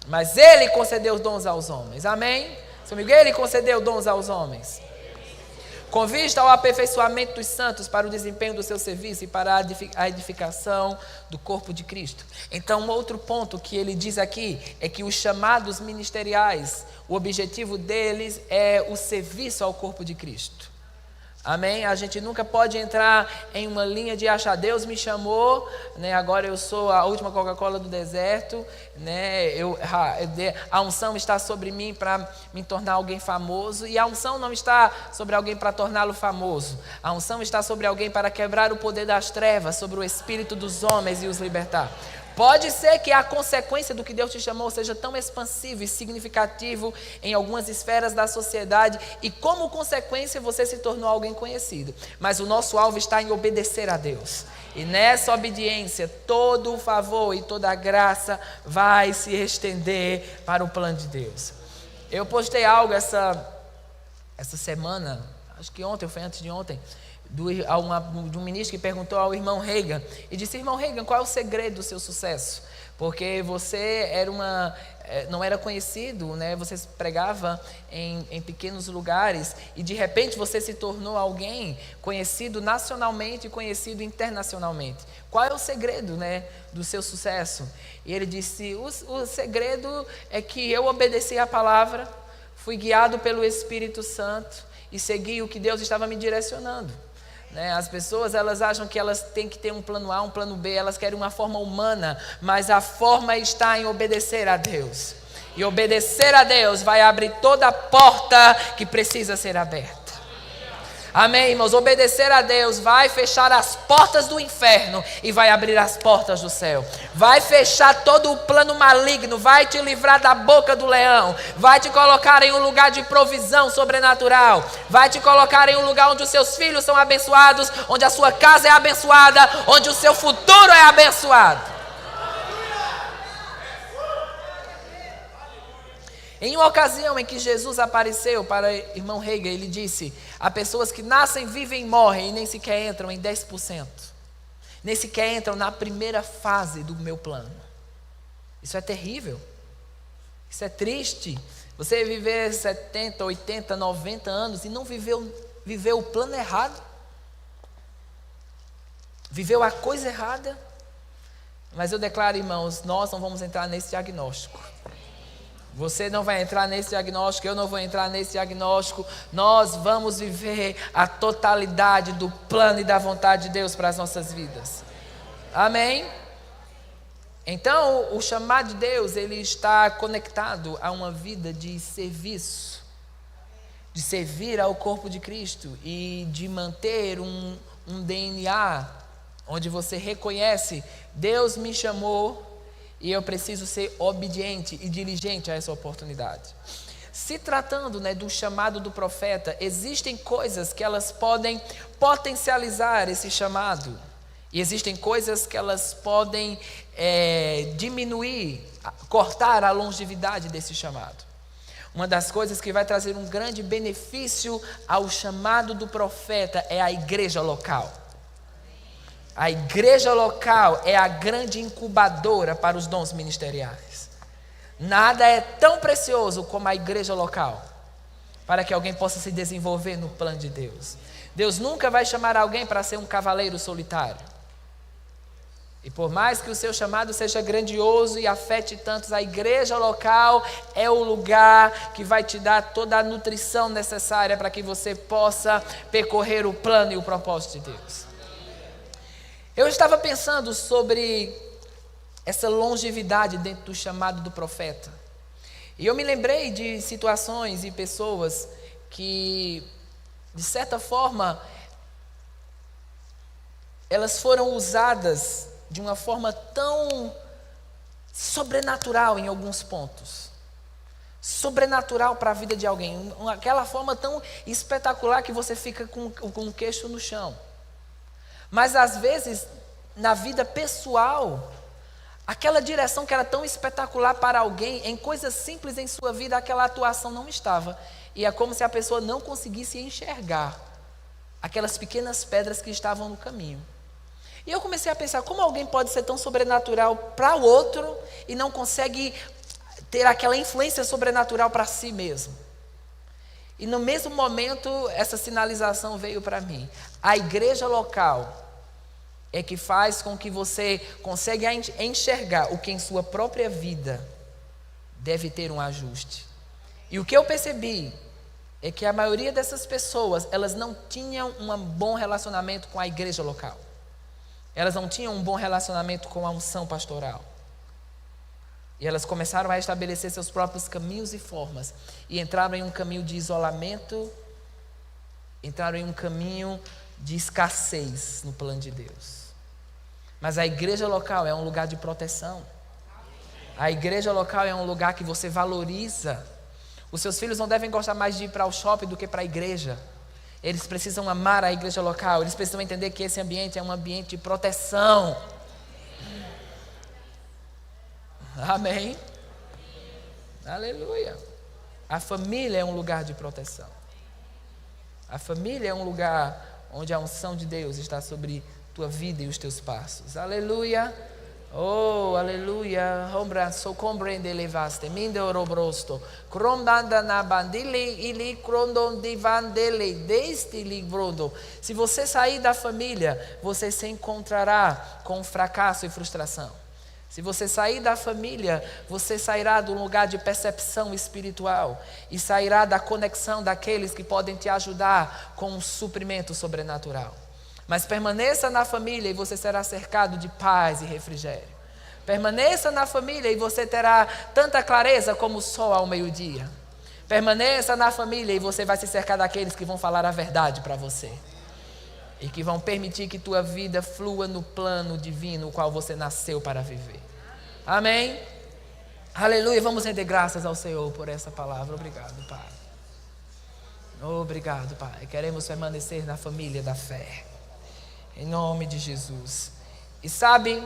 Mas Ele concedeu dons aos homens, amém? Seu amigo, Ele concedeu dons aos homens. Com vista ao aperfeiçoamento dos santos para o desempenho do seu serviço e para a edificação do corpo de Cristo. Então, um outro ponto que ele diz aqui é que os chamados ministeriais, o objetivo deles é o serviço ao corpo de Cristo. Amém? A gente nunca pode entrar em uma linha de achar, Deus me chamou, né? Agora eu sou a última Coca-Cola do deserto, né? A unção está sobre mim para me tornar alguém famoso, e a unção não está sobre alguém para torná-lo famoso. A unção está sobre alguém para quebrar o poder das trevas, sobre o espírito dos homens e os libertar. Pode ser que a consequência do que Deus te chamou seja tão expansivo e significativo em algumas esferas da sociedade e como consequência você se tornou alguém conhecido. Mas o nosso alvo está em obedecer a Deus. E nessa obediência, todo o favor e toda a graça vai se estender para o plano de Deus. Eu postei algo essa semana, acho que ontem ou foi antes de ontem, de um ministro que perguntou ao irmão Reagan e disse, irmão Reagan, qual é o segredo do seu sucesso? Porque você não era conhecido, né? Você pregava em pequenos lugares e de repente você se tornou alguém conhecido nacionalmente e conhecido internacionalmente. Qual é o segredo, né, do seu sucesso? E ele disse, o segredo é que eu obedeci a palavra, fui guiado pelo Espírito Santo e segui o que Deus estava me direcionando. As pessoas, elas acham que elas têm que ter um plano A, um plano B, elas querem uma forma humana, mas a forma está em obedecer a Deus. E obedecer a Deus vai abrir toda a porta que precisa ser aberta. Amém, irmãos? Obedecer a Deus vai fechar as portas do inferno e vai abrir as portas do céu. Vai fechar todo o plano maligno, vai te livrar da boca do leão, vai te colocar em um lugar de provisão sobrenatural, vai te colocar em um lugar onde os seus filhos são abençoados, onde a sua casa é abençoada, onde o seu futuro é abençoado. Em uma ocasião em que Jesus apareceu para o irmão Reagan, ele disse, há pessoas que nascem, vivem e morrem e nem sequer entram em 10%. Nem sequer entram na primeira fase do meu plano. Isso é terrível. Isso é triste. Você viver 70, 80, 90 anos e não viveu o plano errado. Viveu a coisa errada. Mas eu declaro, irmãos, nós não vamos entrar nesse diagnóstico. Você não vai entrar nesse diagnóstico, eu não vou entrar nesse diagnóstico. Nós vamos viver a totalidade do plano e da vontade de Deus para as nossas vidas. Amém? Então, o chamado de Deus, ele está conectado a uma vida de serviço, de servir ao corpo de Cristo e de manter um DNA onde você reconhece, Deus me chamou e eu preciso ser obediente e diligente a essa oportunidade. Se tratando, do chamado do profeta, existem coisas que elas podem potencializar esse chamado. E existem coisas que elas podem diminuir, cortar a longevidade desse chamado. Uma das coisas que vai trazer um grande benefício ao chamado do profeta é a igreja local. A igreja local é a grande incubadora para os dons ministeriais. Nada é tão precioso como a igreja local. para que alguém possa se desenvolver no plano de Deus. Deus nunca vai chamar alguém para ser um cavaleiro solitário. E por mais que o seu chamado seja grandioso e afete tantos, a igreja local é o lugar que vai te dar toda a nutrição necessária para que você possa percorrer o plano e o propósito de Deus. Eu estava pensando sobre essa longevidade dentro do chamado do profeta. E eu me lembrei de situações e pessoas que, de certa forma, elas foram usadas de uma forma tão sobrenatural em alguns pontos. Sobrenatural para a vida de alguém. Aquela forma tão espetacular que você fica com o queixo no chão. Mas às vezes, na vida pessoal, aquela direção que era tão espetacular para alguém, em coisas simples em sua vida, aquela atuação não estava. E é como se a pessoa não conseguisse enxergar aquelas pequenas pedras que estavam no caminho. E eu comecei a pensar, como alguém pode ser tão sobrenatural para o outro e não consegue ter aquela influência sobrenatural para si mesmo? E no mesmo momento, essa sinalização veio para mim. A igreja local é que faz com que você consiga enxergar o que em sua própria vida deve ter um ajuste. E o que eu percebi é que a maioria dessas pessoas, elas não tinham um bom relacionamento com a igreja local. Elas não tinham um bom relacionamento com a unção pastoral. E elas começaram a estabelecer seus próprios caminhos e formas. E entraram em um caminho de isolamento, entraram em um caminho de escassez no plano de Deus. Mas a igreja local é um lugar de proteção. A igreja local é um lugar que você valoriza. Os seus filhos não devem gostar mais de ir para o shopping do que para a igreja. Eles precisam amar a igreja local. Eles precisam entender que esse ambiente é um ambiente de proteção. Amém? Aleluia. A família é um lugar de proteção. A família é um lugar onde a unção de Deus está sobre tua vida e os teus passos. Aleluia. Oh, aleluia. So compreende levaste, minde orobrosto, cromdanda na bandili ili crondon divandele deste livrodo. Se você sair da família, você se encontrará com fracasso e frustração. Se você sair da família, você sairá do lugar de percepção espiritual e sairá da conexão daqueles que podem te ajudar com um suprimento sobrenatural. Mas permaneça na família e você será cercado de paz e refrigério. Permaneça na família e você terá tanta clareza como o sol ao meio-dia. Permaneça na família e você vai se cercar daqueles que vão falar a verdade para você. E que vão permitir que tua vida flua no plano divino, o qual você nasceu para viver. Amém? Aleluia. Vamos render graças ao Senhor por essa palavra. Obrigado, Pai. Obrigado, Pai. Queremos permanecer na família da fé. Em nome de Jesus. E sabe,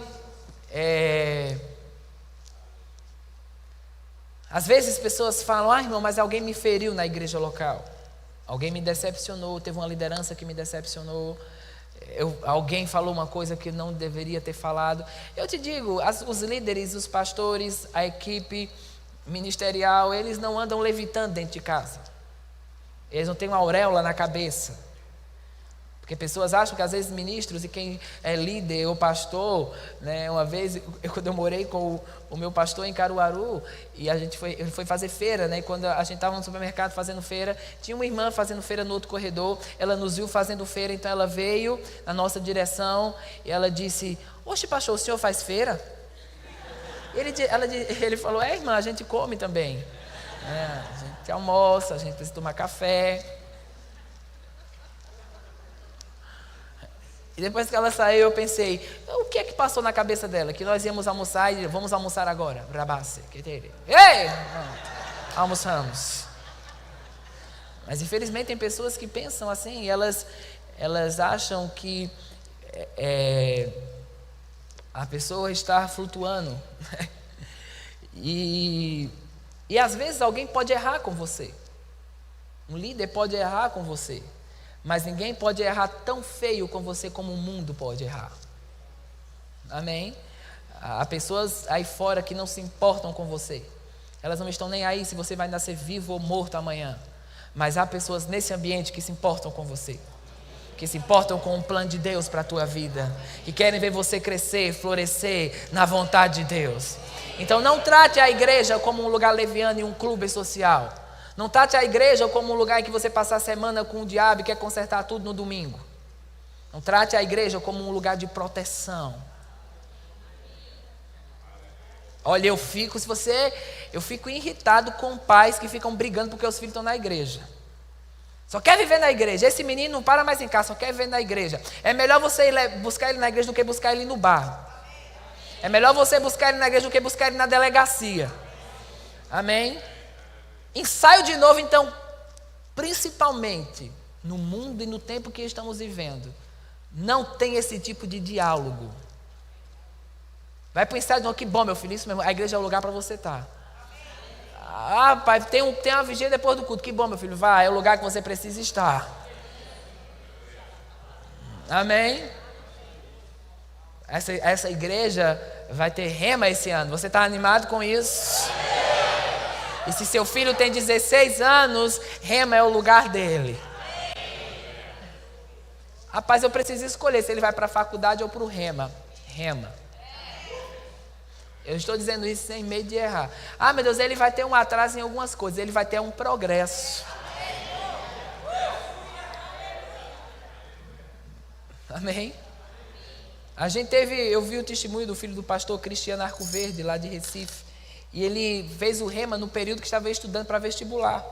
às vezes pessoas falam, irmão, mas alguém me feriu na igreja local. Alguém me decepcionou, teve uma liderança que me decepcionou. Alguém falou uma coisa que não deveria ter falado. Eu te digo, os líderes, os pastores, a equipe ministerial, eles não andam levitando dentro de casa. Eles não têm uma auréola na cabeça. Porque pessoas acham que às vezes ministros e quem é líder ou pastor, né, uma vez, quando eu morei com o meu pastor em Caruaru, e ele foi fazer feira, né, e quando a gente estava no supermercado fazendo feira, tinha uma irmã fazendo feira no outro corredor, ela nos viu fazendo feira, então ela veio na nossa direção e ela disse, oxe pastor, o senhor faz feira? Ele falou, irmã, a gente come também, a gente almoça, a gente precisa tomar café. E depois que ela saiu, eu pensei, o que é que passou na cabeça dela? Que nós íamos almoçar e vamos almoçar agora. Ei! Almoçamos. Mas infelizmente tem pessoas que pensam assim, e elas acham que a pessoa está flutuando. E às vezes alguém pode errar com você. Um líder pode errar com você. Mas ninguém pode errar tão feio com você como o mundo pode errar. Amém? Há pessoas aí fora que não se importam com você. Elas não estão nem aí se você vai nascer vivo ou morto amanhã. Mas há pessoas nesse ambiente que se importam com você, que se importam com o plano de Deus para a tua vida, que querem ver você crescer, florescer na vontade de Deus. Então não trate a igreja como um lugar leviano e um clube social. Não trate a igreja como um lugar em que você passa a semana com o diabo e quer consertar tudo no domingo. Não trate a igreja como um lugar de proteção. Olha, eu fico irritado com pais que ficam brigando porque os filhos estão na igreja. Só quer viver na igreja. Esse menino não para mais em casa, só quer viver na igreja. É melhor você buscar ele na igreja do que buscar ele no bar. É melhor você buscar ele na igreja do que buscar ele na delegacia. Amém? Ensaio de novo, então, principalmente no mundo e no tempo que estamos vivendo. Não tem esse tipo de diálogo. Vai para o ensaio de novo, que bom, meu filho, isso mesmo, a igreja é o lugar para você estar. Ah, pai, tem uma vigília depois do culto, que bom, meu filho, vai, é o lugar que você precisa estar. Amém? Essa igreja vai ter rema esse ano. Você está animado com isso? E se seu filho tem 16 anos, rema é o lugar dele. Rapaz, eu preciso escolher se ele vai para a faculdade ou para o rema. Rema. Eu estou dizendo isso sem medo de errar. Ah, meu Deus, ele vai ter um atraso em algumas coisas. Ele vai ter um progresso. Amém? Eu vi o testemunho do filho do pastor Cristiano Arco Verde, lá de Recife. E ele fez o rema no período que estava estudando para vestibular.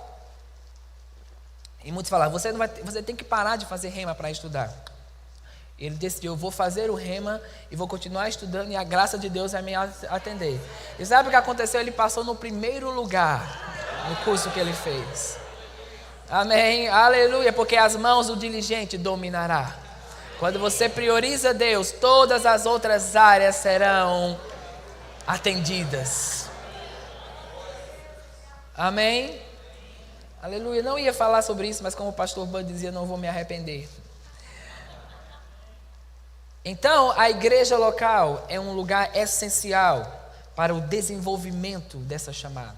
E muitos falaram, você tem que parar de fazer rema para estudar. Ele decidiu, eu vou fazer o rema e vou continuar estudando e a graça de Deus vai me atender. E sabe o que aconteceu? Ele passou no primeiro lugar no curso que ele fez. Amém? Aleluia, porque as mãos do diligente dominará. Quando você prioriza Deus, todas as outras áreas serão atendidas. Amém? Aleluia. Não ia falar sobre isso, mas como o pastor Bud dizia, não vou me arrepender. Então, a igreja local é um lugar essencial para o desenvolvimento dessa chamada.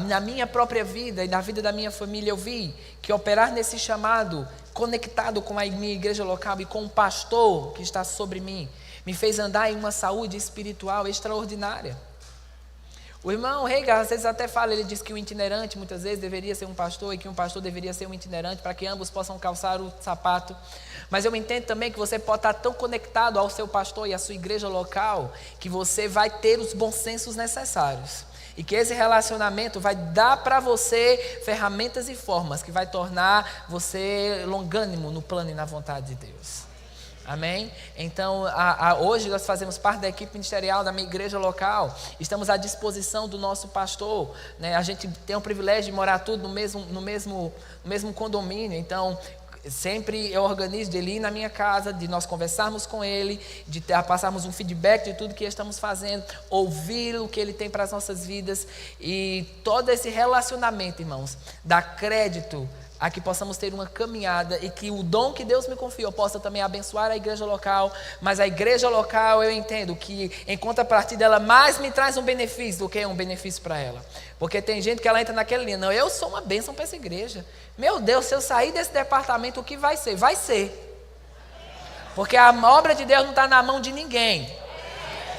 Na minha própria vida e na vida da minha família, eu vi que operar nesse chamado, conectado com a minha igreja local e com o pastor que está sobre mim, me fez andar em uma saúde espiritual extraordinária. O irmão Reigar, às vezes até fala, ele diz que o itinerante muitas vezes deveria ser um pastor e que um pastor deveria ser um itinerante para que ambos possam calçar o sapato. Mas eu entendo também que você pode estar tão conectado ao seu pastor e à sua igreja local que você vai ter os bons sensos necessários. E que esse relacionamento vai dar para você ferramentas e formas que vai tornar você longânimo no plano e na vontade de Deus. Amém? Então, hoje nós fazemos parte da equipe ministerial da minha igreja local. Estamos à disposição do nosso pastor, né? A gente tem o privilégio de morar tudo no mesmo condomínio. Então, sempre eu organizo de ele ir na minha casa, de nós conversarmos com ele, de passarmos um feedback de tudo que estamos fazendo, ouvir o que ele tem para as nossas vidas. E todo esse relacionamento, irmãos, dá crédito a que possamos ter uma caminhada e que o dom que Deus me confiou possa também abençoar a igreja local. Mas a igreja local, eu entendo que em contrapartida ela mais me traz um benefício do que um benefício para ela. Porque tem gente que ela entra naquela linha, não, eu sou uma bênção para essa igreja. Meu Deus, se eu sair desse departamento, o que vai ser? Vai ser. Porque a obra de Deus não está na mão de ninguém.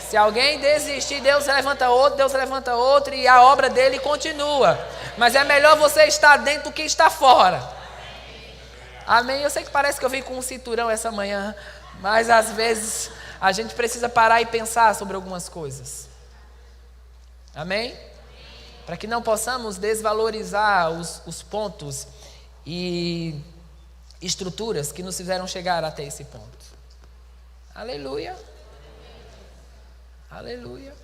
Se alguém desistir, Deus levanta outro e a obra dele continua. Mas é melhor você estar dentro do que estar fora. Amém? Eu sei que parece que eu vim com um cinturão essa manhã, mas às vezes a gente precisa parar e pensar sobre algumas coisas. Amém? Para que não possamos desvalorizar os pontos e estruturas que nos fizeram chegar até esse ponto. Aleluia. Aleluia.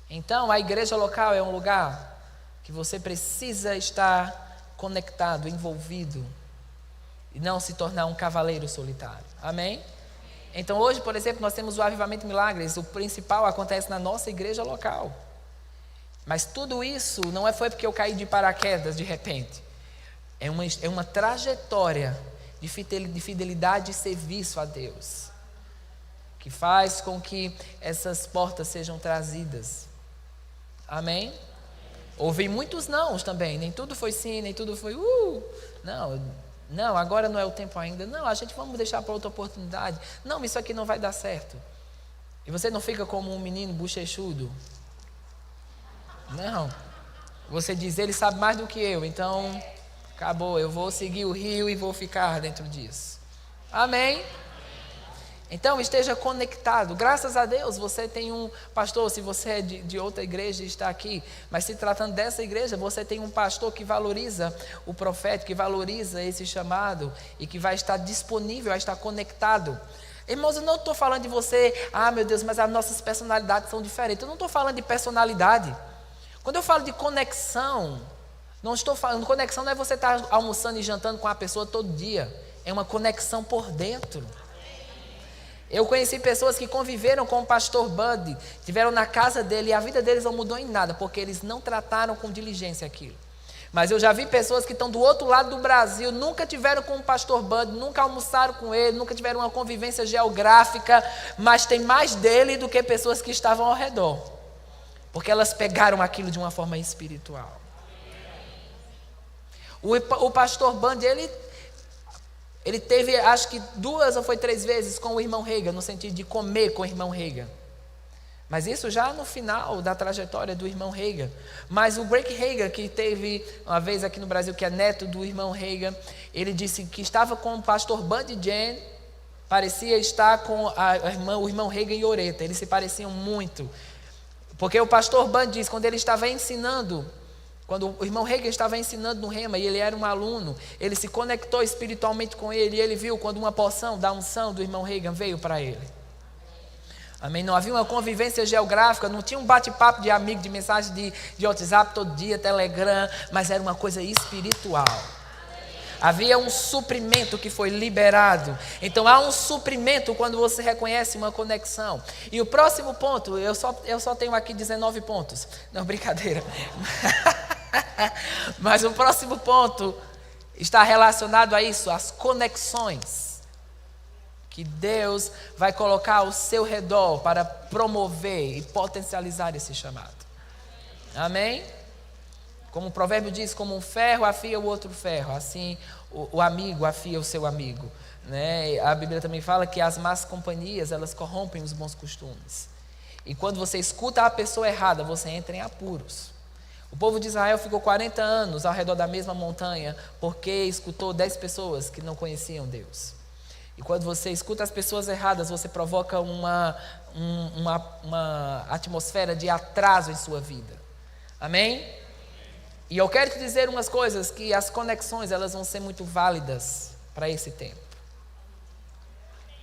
Então, a igreja local é um lugar que você precisa estar conectado, envolvido, e não se tornar um cavaleiro solitário. Amém? Então, hoje, por exemplo, nós temos o Avivamento Milagres. O principal acontece na nossa igreja local. Mas tudo isso não foi porque eu caí de paraquedas de repente. É uma trajetória de fidelidade e serviço a Deus, que faz com que essas portas sejam trazidas. Amém? Ouvi muitos nãos também. Nem tudo foi sim, nem tudo foi não, agora não é o tempo ainda. Não, a gente vamos deixar para outra oportunidade. Não, isso aqui não vai dar certo. E você não fica como um menino bochechudo. Não. Você diz, ele sabe mais do que eu, então acabou, eu vou seguir o rio e vou ficar dentro disso. Amém? Então esteja conectado. Graças a Deus você tem um pastor. Se você é de outra igreja e está aqui, mas se tratando dessa igreja, você tem um pastor que valoriza o profeta, que valoriza esse chamado e que vai estar disponível a estar conectado. Irmãos, eu não estou falando de você, meu Deus, mas as nossas personalidades são diferentes. Eu não estou falando de personalidade. Quando eu falo de conexão, não estou falando, conexão não é você estar almoçando e jantando com a pessoa todo dia. É uma conexão por dentro. Eu conheci pessoas que conviveram com o pastor Bud, estiveram na casa dele e a vida deles não mudou em nada, porque eles não trataram com diligência aquilo. Mas eu já vi pessoas que estão do outro lado do Brasil, nunca tiveram com o pastor Bud, nunca almoçaram com ele, nunca tiveram uma convivência geográfica, mas tem mais dele do que pessoas que estavam ao redor. Porque elas pegaram aquilo de uma forma espiritual. O pastor Bud, ele teve, acho que 2 ou foi 3 vezes com o irmão Reagan, no sentido de comer com o irmão Reagan. Mas isso já no final da trajetória do irmão Reagan. Mas o Greg Reagan, que teve uma vez aqui no Brasil, que é neto do irmão Reagan, ele disse que estava com o pastor Bud Jen, parecia estar com o irmão Reagan e Oreta. Eles se pareciam muito. Porque o pastor Bud diz, quando ele estava ensinando, quando o irmão Reagan estava ensinando no Rema e ele era um aluno, ele se conectou espiritualmente com ele e ele viu quando uma porção da unção do irmão Reagan veio para ele. Amém? Não havia uma convivência geográfica, não tinha um bate-papo de amigo, de mensagem de WhatsApp todo dia, Telegram, mas era uma coisa espiritual. Havia um suprimento que foi liberado. Então há um suprimento quando você reconhece uma conexão. E o próximo ponto, eu só tenho aqui 19 pontos. Não, brincadeira. Mas o próximo ponto está relacionado a isso, as conexões que Deus vai colocar ao seu redor para promover e potencializar esse chamado. Amém? Como o provérbio diz, como um ferro afia o outro ferro, assim o amigo afia o seu amigo. Né? A Bíblia também fala que as más companhias, elas corrompem os bons costumes. E quando você escuta a pessoa errada, você entra em apuros. O povo de Israel ficou 40 anos ao redor da mesma montanha, porque escutou 10 pessoas que não conheciam Deus. E quando você escuta as pessoas erradas, você provoca uma atmosfera de atraso em sua vida. Amém? E eu quero te dizer umas coisas, que as conexões, elas vão ser muito válidas para esse tempo.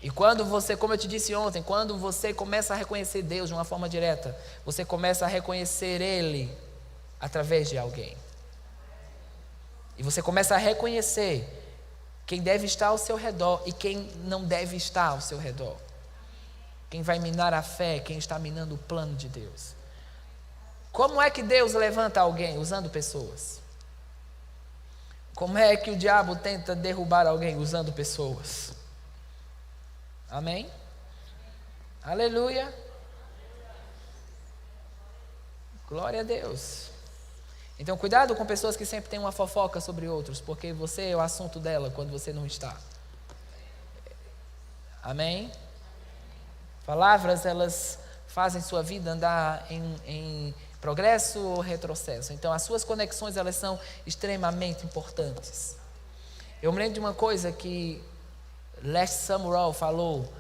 E quando você, como eu te disse ontem, quando você começa a reconhecer Deus de uma forma direta, você começa a reconhecer Ele através de alguém. E você começa a reconhecer quem deve estar ao seu redor e quem não deve estar ao seu redor. Quem vai minar a fé, quem está minando o plano de Deus. Como é que Deus levanta alguém? Usando pessoas. Como é que o diabo tenta derrubar alguém? Usando pessoas. Amém? Aleluia. Glória a Deus. Então, cuidado com pessoas que sempre têm uma fofoca sobre outros, porque você é o assunto dela quando você não está. Amém? Palavras, elas fazem sua vida andar em progresso ou retrocesso. Então, as suas conexões, elas são extremamente importantes. Eu me lembro de uma coisa que Les Samuel falou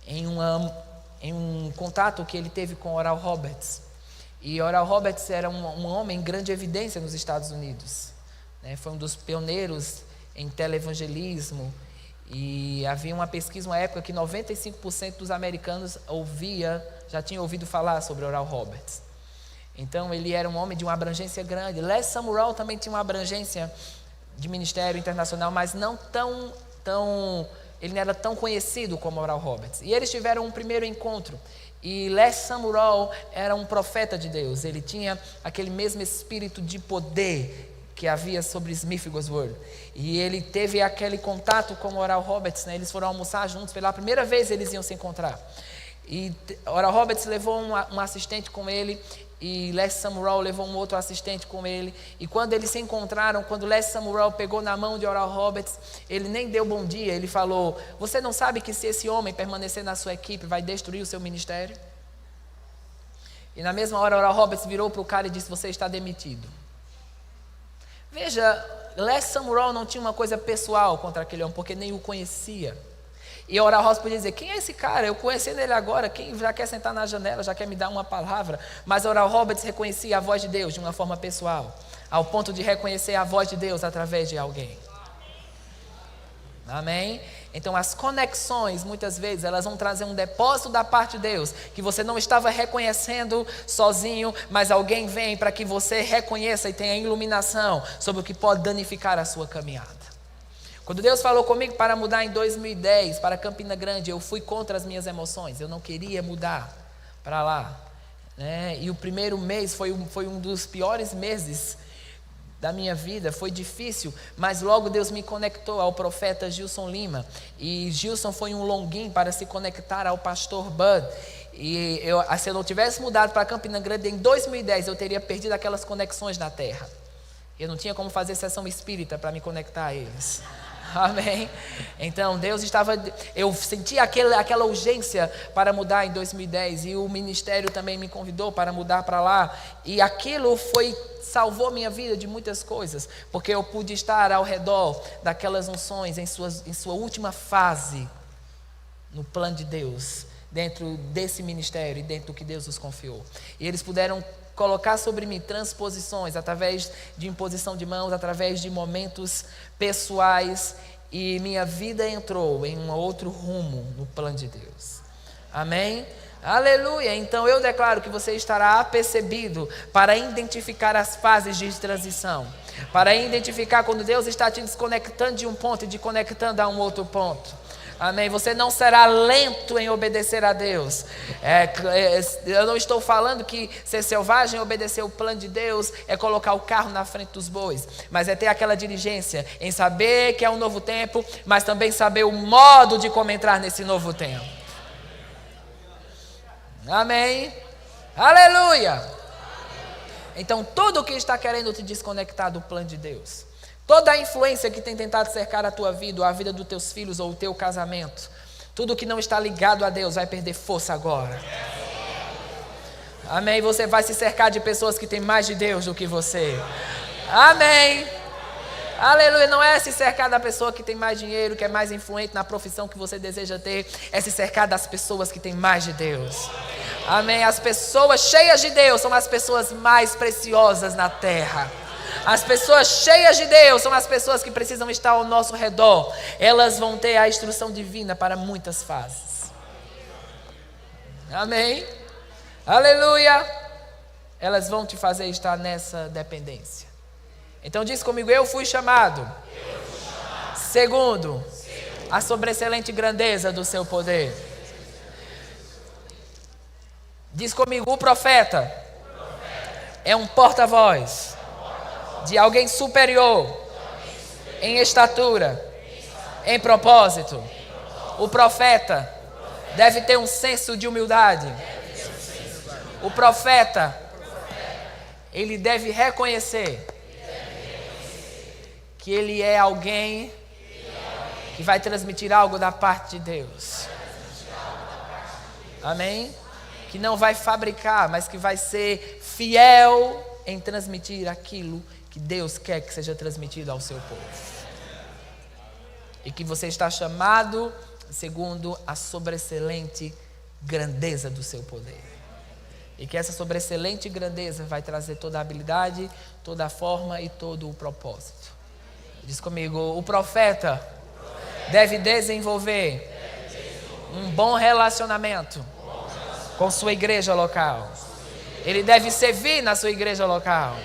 em um contato que ele teve com Oral Roberts. E Oral Roberts era um homem em grande evidência nos Estados Unidos. Né? Foi um dos pioneiros em televangelismo. E havia uma pesquisa, uma época, que 95% dos americanos já tinham ouvido falar sobre Oral Roberts. Então, ele era um homem de uma abrangência grande. Les Samuel também tinha uma abrangência de ministério internacional, mas não ele não era tão conhecido como Oral Roberts. E eles tiveram um primeiro encontro. E Les Samuel era um profeta de Deus. Ele tinha aquele mesmo espírito de poder que havia sobre Smith Wigglesworth. E ele teve aquele contato com Oral Roberts. Né? Eles foram almoçar juntos. Pela primeira vez eles iam se encontrar. E Oral Roberts levou um assistente com ele, e Les Samuel levou um outro assistente com ele. E quando eles se encontraram, quando Les Samuel pegou na mão de Oral Roberts, ele nem deu bom dia, ele falou: você não sabe que se esse homem permanecer na sua equipe, vai destruir o seu ministério? E na mesma hora, Oral Roberts virou para o cara e disse: você está demitido. Veja, Les Samuel não tinha uma coisa pessoal contra aquele homem, porque nem o conhecia. E Oral Roberts podia dizer: quem é esse cara? Eu conhecendo ele agora, quem já quer sentar na janela, já quer me dar uma palavra. Mas Oral Roberts reconhecia a voz de Deus de uma forma pessoal, ao ponto de reconhecer a voz de Deus através de alguém. Amém? Então as conexões, muitas vezes, elas vão trazer um depósito da parte de Deus, que você não estava reconhecendo sozinho, mas alguém vem para que você reconheça e tenha iluminação sobre o que pode danificar a sua caminhada. Quando Deus falou comigo para mudar em 2010 para Campina Grande, eu fui contra as minhas emoções, eu não queria mudar para lá, né? E o primeiro mês foi um dos piores meses da minha vida, foi difícil, mas logo Deus me conectou ao profeta Gilson Lima, e Gilson foi um longuinho para se conectar ao pastor Bud. E se eu não tivesse mudado para Campina Grande em 2010, eu teria perdido aquelas conexões na terra. Eu não tinha como fazer sessão espírita para me conectar a eles. Amém? Então eu senti aquela urgência para mudar em 2010, e o ministério também me convidou para mudar para lá, e aquilo salvou minha vida de muitas coisas, porque eu pude estar ao redor daquelas unções em sua última fase, no plano de Deus, dentro desse ministério e dentro do que Deus nos confiou. E eles puderam colocar sobre mim transposições através de imposição de mãos, através de momentos pessoais, e minha vida entrou em um outro rumo no plano de Deus. Amém? Aleluia! Então eu declaro que você estará apercebido para identificar as fases de transição, para identificar quando Deus está te desconectando de um ponto e te conectando a um outro ponto. Amém? Você não será lento em obedecer a Deus. Eu não estou falando que ser selvagem e obedecer o plano de Deus é colocar o carro na frente dos bois, mas é ter aquela diligência em saber que é um novo tempo, mas também saber o modo de como entrar nesse novo tempo. Amém? Aleluia! Então tudo que está querendo te desconectar do plano de Deus, toda a influência que tem tentado cercar a tua vida, ou a vida dos teus filhos, ou o teu casamento, tudo que não está ligado a Deus vai perder força agora. Amém? Você vai se cercar de pessoas que têm mais de Deus do que você. Amém? Aleluia! Não é se cercar da pessoa que tem mais dinheiro, que é mais influente na profissão que você deseja ter, é se cercar das pessoas que têm mais de Deus. Amém? As pessoas cheias de Deus são as pessoas mais preciosas na terra. As pessoas cheias de Deus são as pessoas que precisam estar ao nosso redor. Elas vão ter a instrução divina para muitas fases. Amém? Aleluia! Elas vão te fazer estar nessa dependência. Então diz comigo: eu fui chamado. Segundo, a sobreexcelente grandeza do seu poder. Diz comigo: o profeta é um porta-voz de alguém superior em estatura, em propósito. O profeta deve ter um senso de humildade. O profeta, ele deve reconhecer que ele é alguém que vai transmitir algo da parte de Deus. Amém? Que não vai fabricar, mas que vai ser fiel em transmitir aquilo que Deus quer que seja transmitido ao seu povo. E que você está chamado segundo a sobreexcelente grandeza do seu poder. E que essa sobreexcelente grandeza vai trazer toda a habilidade, toda a forma e todo o propósito. Diz comigo: o profeta deve desenvolver um bom relacionamento com sua igreja local. Ele deve servir na sua igreja local.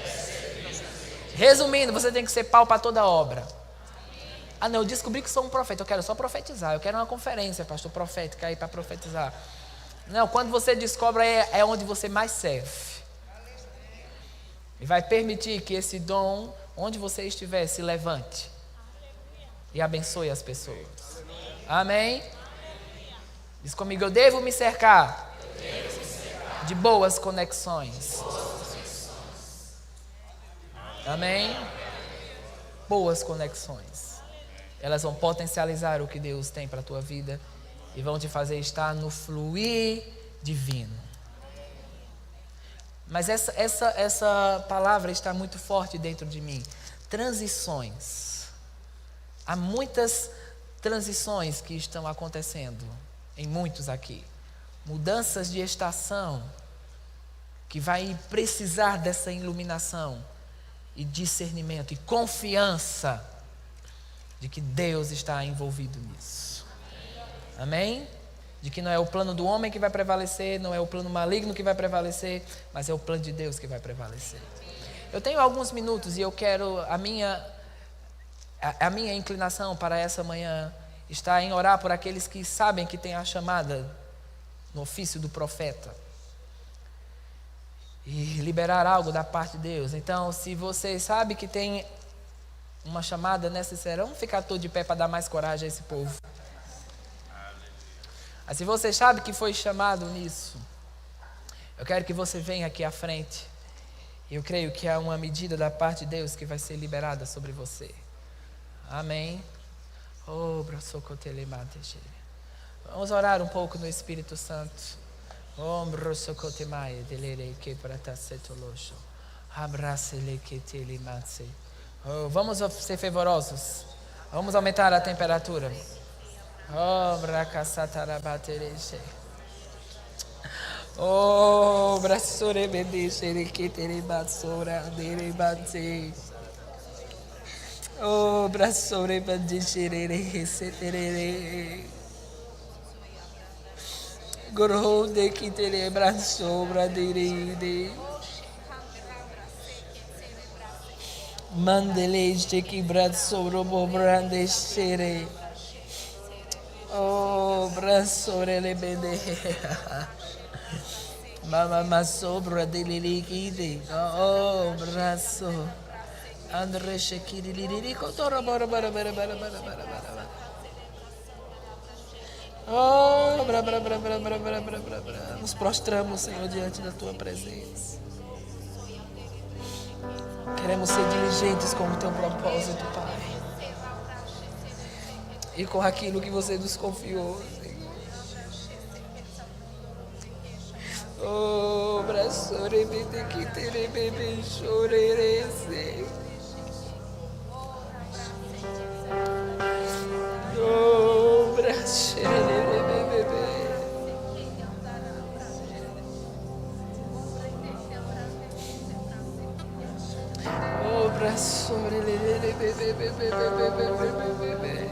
Resumindo, você tem que ser pau para toda obra. Ah, não, eu descobri que sou um profeta, eu quero só profetizar, eu quero uma conferência, pastor, profética aí para profetizar. Não, quando você descobre, é onde você mais serve. E vai permitir que esse dom, onde você estiver, se levante e abençoe as pessoas. Amém? Diz comigo, eu devo me cercar de boas conexões. Amém? Boas conexões. Elas vão potencializar o que Deus tem para a tua vida e vão te fazer estar no fluir divino. Mas essa palavra está muito forte dentro de mim. Transições. Há muitas transições que estão acontecendo em muitos aqui. Mudanças de estação que vai precisar dessa iluminação e discernimento e confiança de que Deus está envolvido nisso. Amém? De que não é o plano do homem que vai prevalecer, não é o plano maligno que vai prevalecer, mas é o plano de Deus que vai prevalecer. Eu tenho alguns minutos e eu quero, a minha inclinação para essa manhã está em orar por aqueles que sabem que tem a chamada no ofício do profeta e liberar algo da parte de Deus. Então, se você sabe que tem uma chamada necessária, vamos ficar todo de pé para dar mais coragem a esse povo. Mas se você sabe que foi chamado nisso, eu quero que você venha aqui à frente. Eu creio que há uma medida da parte de Deus que vai ser liberada sobre você. Amém. Vamos orar um pouco no Espírito Santo. Vamos ser fervorosos. Vamos aumentar a temperatura. Braçore bendice que tere batsora dere batse. Braçore bendice re setere. Gorho de que tere braçobra dere. Mandeleis de que braçoro bobrande xere. Braçore le bende. Mama sobra dele liquide. Braço. André shekiri liri kotora bara. Nos prostramos, Senhor, diante da tua presença. Queremos ser diligentes com o teu propósito, Pai. E com aquilo que você nos confiou, Senhor. Braçore bende que tere bebe chorerese. Braçore bebe. Braçore bebe.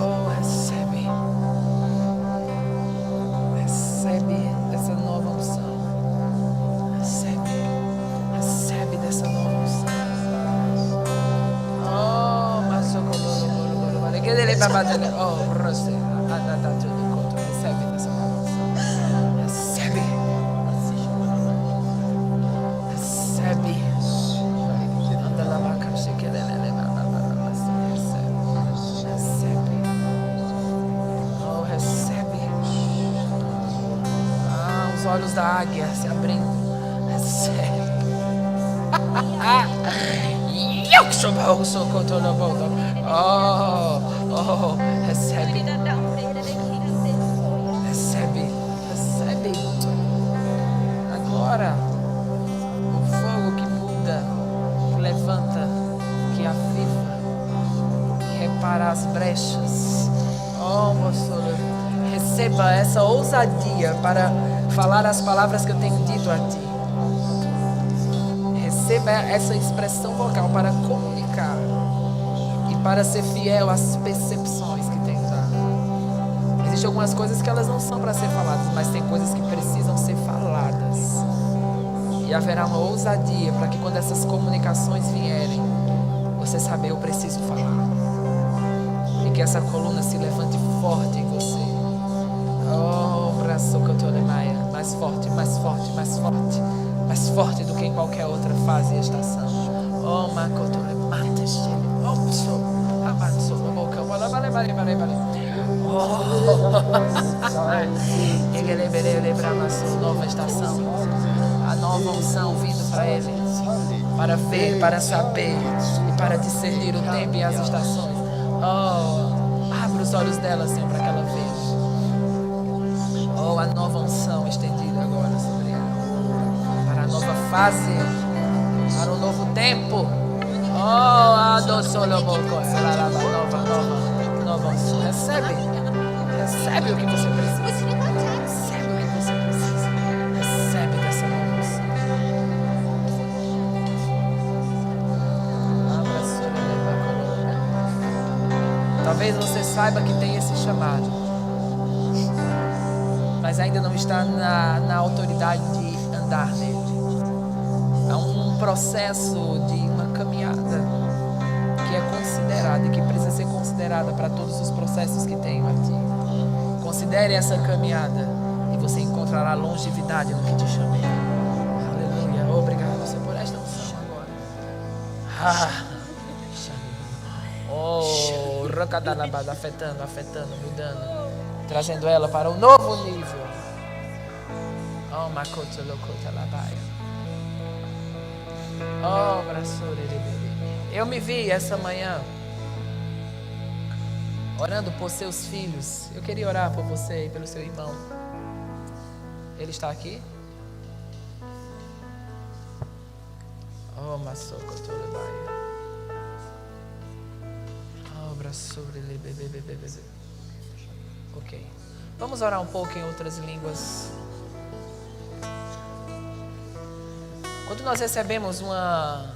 Oh, recebe. Recebe dessa nova unção. Recebe dessa nova unção. Oh, mas oh, Rosé, recebe dessa nova unção. Recebe. Anda lá, bacana, que ele recebe. Oh, recebe. Ah, os olhos da águia se abrindo. Recebe. Oh, recebe. Recebe. Agora, o fogo que muda, que levanta, que aviva, que repara as brechas. Oh, moço, receba essa ousadia para falar as palavras que eu tenho dito a ti. Receba essa expressão vocal para comunicar e para ser fiel às percepções que tem dado. Existem algumas coisas que elas não são para ser faladas, mas tem coisas que precisam ser faladas. E haverá uma ousadia para que quando essas comunicações vierem, você saber, eu preciso falar. E que essa coluna se levante forte em você. Oh, braço que eu tô maia, mais forte, mais forte, mais forte. Mais forte do que em qualquer outra fase e estação. Oh, macotore, mata este. Oh, sou, avançou na boca. Vale. Oh, ele lembra a nova estação, a nova unção vindo para ele, para ver, para saber e para discernir o tempo e as estações. Oh, abra os olhos dela, Senhor, para que ela veja. Oh, a nova unção estendida agora sobre ela. Para a nova fase, para o novo tempo. Oh, adoçou o boco. Nova unção. Recebe o que você precisa. Recebe o que você precisa. Recebe dessa nova unção. Talvez você saiba que tem esse chamado, mas ainda não está na autoridade de andar nele. É um processo de uma caminhada que é considerada e que precisa ser considerada para todos os processos que tenho aqui. Considere essa caminhada e você encontrará longevidade no que te chamei. Aleluia. Obrigado, Senhor, por esta unção agora. Oh, rocadalabada, afetando, mudando, trazendo ela para um novo nível. Oh, makoto lokota labaia. Oh, braçore de bebê. Eu me vi essa manhã orando por seus filhos. Eu queria orar por você e pelo seu irmão. Ele está aqui? Oh, masokoto labaia. Oh, braçore de bebê. Ok. Vamos orar um pouco em outras línguas. Quando nós recebemos uma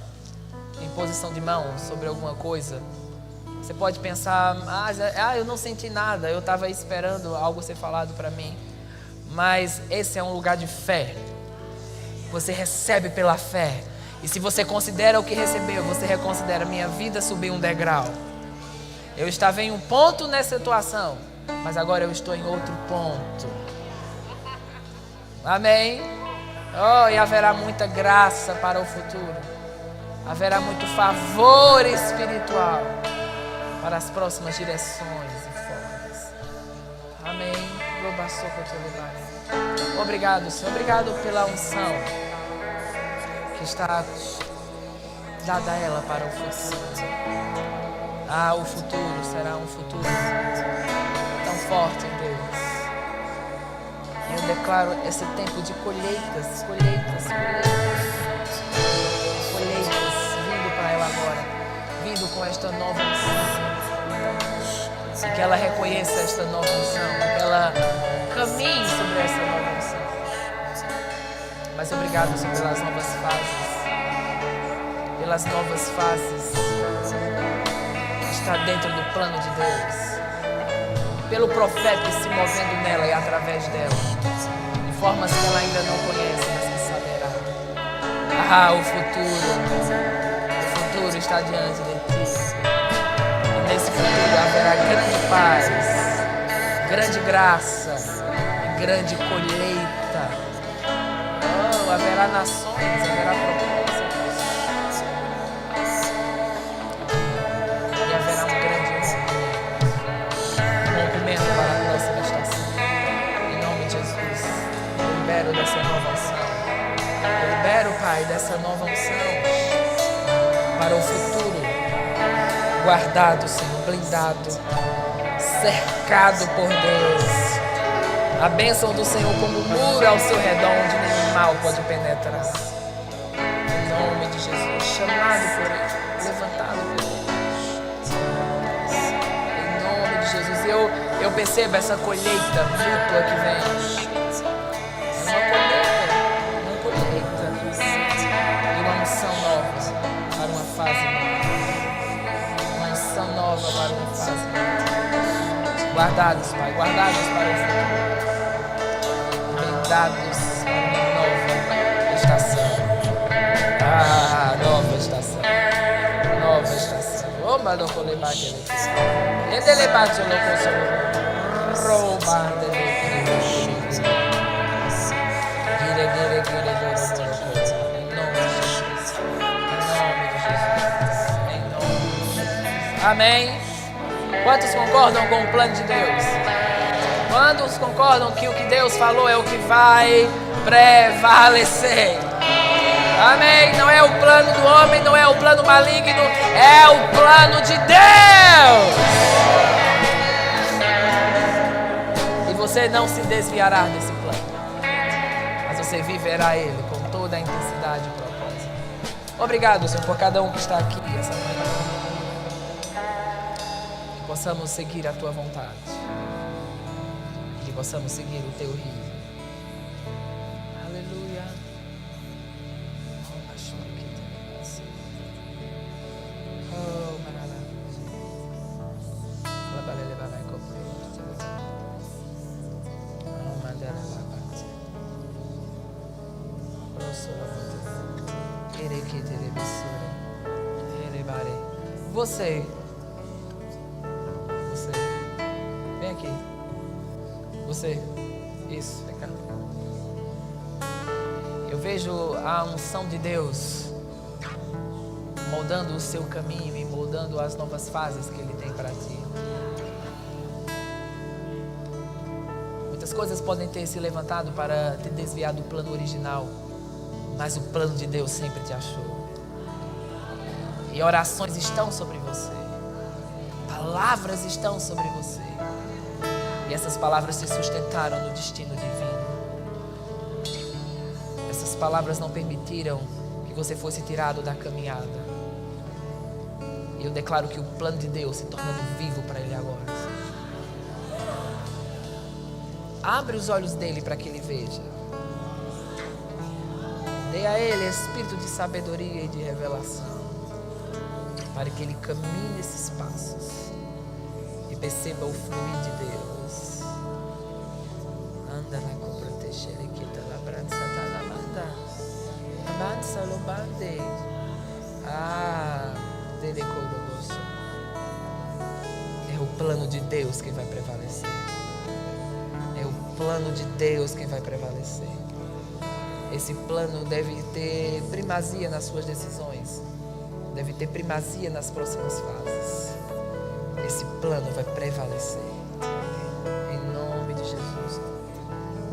imposição de mão sobre alguma coisa, você pode pensar, eu não senti nada, eu estava esperando algo ser falado para mim. Mas esse é um lugar de fé. Você recebe pela fé. E se você considera o que recebeu, você reconsidera: minha vida subiu um degrau. Eu estava em um ponto nessa situação, mas agora eu estou em outro ponto. Amém? Oh, e haverá muita graça para o futuro. Haverá muito favor espiritual para as próximas direções e formas. Amém. Obrigado, Senhor. Obrigado pela unção que está dada a ela para o futuro. O futuro será um futuro tão forte em Deus. Eu declaro esse tempo de colheitas vindo para ela agora, vindo com esta nova unção. Que ela reconheça esta nova unção, que ela caminhe sobre essa nova unção. Mas obrigado, Senhor, pelas novas fases. pelas novas fases, está dentro do plano de Deus, pelo profeta se movendo nela e através dela, de formas que ela ainda não conhece, mas que saberá. O futuro está diante de ti. E nesse futuro haverá grande paz, grande graça e grande colheita. Haverá nações, haverá propósitos. E haverá um grande rompimento para a próxima estação. Em nome de Jesus, eu libero dessa nova unção. Eu libero, Pai, dessa nova unção para o futuro. Guardado, Senhor, blindado, cercado por Deus. A bênção do Senhor como um muro ao seu redor, onde nenhum mal pode penetrar. Em nome de Jesus, chamado por Ele, levantado por Ele. Em nome de Jesus, eu percebo essa colheita mútua que vem. É uma colheita e uma unção nova para uma fase nova. Uma unção nova para uma fase nova. Guardados, Pai, guardados para o futuro. Blindados para uma nova estação. Nova estação. Nova estação. Oh, mano, vou levar aquele aqui. Ele bate o louco, rouba dele. Em nome de Jesus. Em nome de Jesus. Amém. Quantos concordam com o plano de Deus? Quantos concordam que o que Deus falou é o que vai prevalecer? Amém? Não é o plano do homem, não é o plano maligno, é o plano de Deus. E você não se desviará desse plano, mas você viverá ele com toda a intensidade e propósito. Obrigado, Senhor, por cada um que está aqui essa manhã. Possamos seguir a tua vontade, que possamos seguir o teu rio. Aleluia. Você. Vem aqui. Você. Isso, vem cá. Eu vejo a unção de Deus moldando o seu caminho e moldando as novas fases que Ele tem para ti. Muitas coisas podem ter se levantado para te desviar do plano original, mas o plano de Deus sempre te achou. E orações estão sobre você. Palavras estão sobre você. E essas palavras se sustentaram no destino divino. Essas palavras não permitiram que você fosse tirado da caminhada. E eu declaro que o plano de Deus se tornando vivo para Ele agora. Abre os olhos dele para que Ele veja. Dê a Ele espírito de sabedoria e de revelação, para que Ele caminhe esses passos e perceba o fluir de Deus. Anda lá com proteger aqui, tá lá, brança, tá lá, manda. Avança, lobande. Dele colosso. É o plano de Deus quem vai prevalecer. É o plano de Deus quem vai prevalecer. Esse plano deve ter primazia nas suas decisões. Deve ter primazia nas próximas fases. Esse plano vai prevalecer. Em nome de Jesus,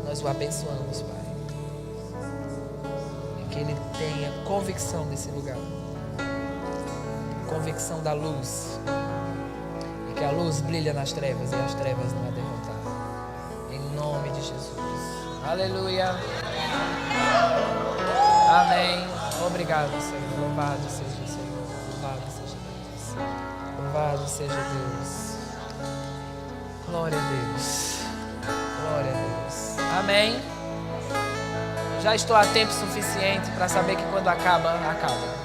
nós o abençoamos, Pai. E que Ele tenha convicção desse lugar. Convicção da luz. E que a luz brilha nas trevas e as trevas não a derrotar. Em nome de Jesus. Aleluia. Amém. Obrigado, Senhor. Louvado seja o Senhor. Louvado seja Deus. Louvado seja Deus. Glória a Deus. Glória a Deus. Amém. Já estou a tempo suficiente para saber que quando acaba, acaba.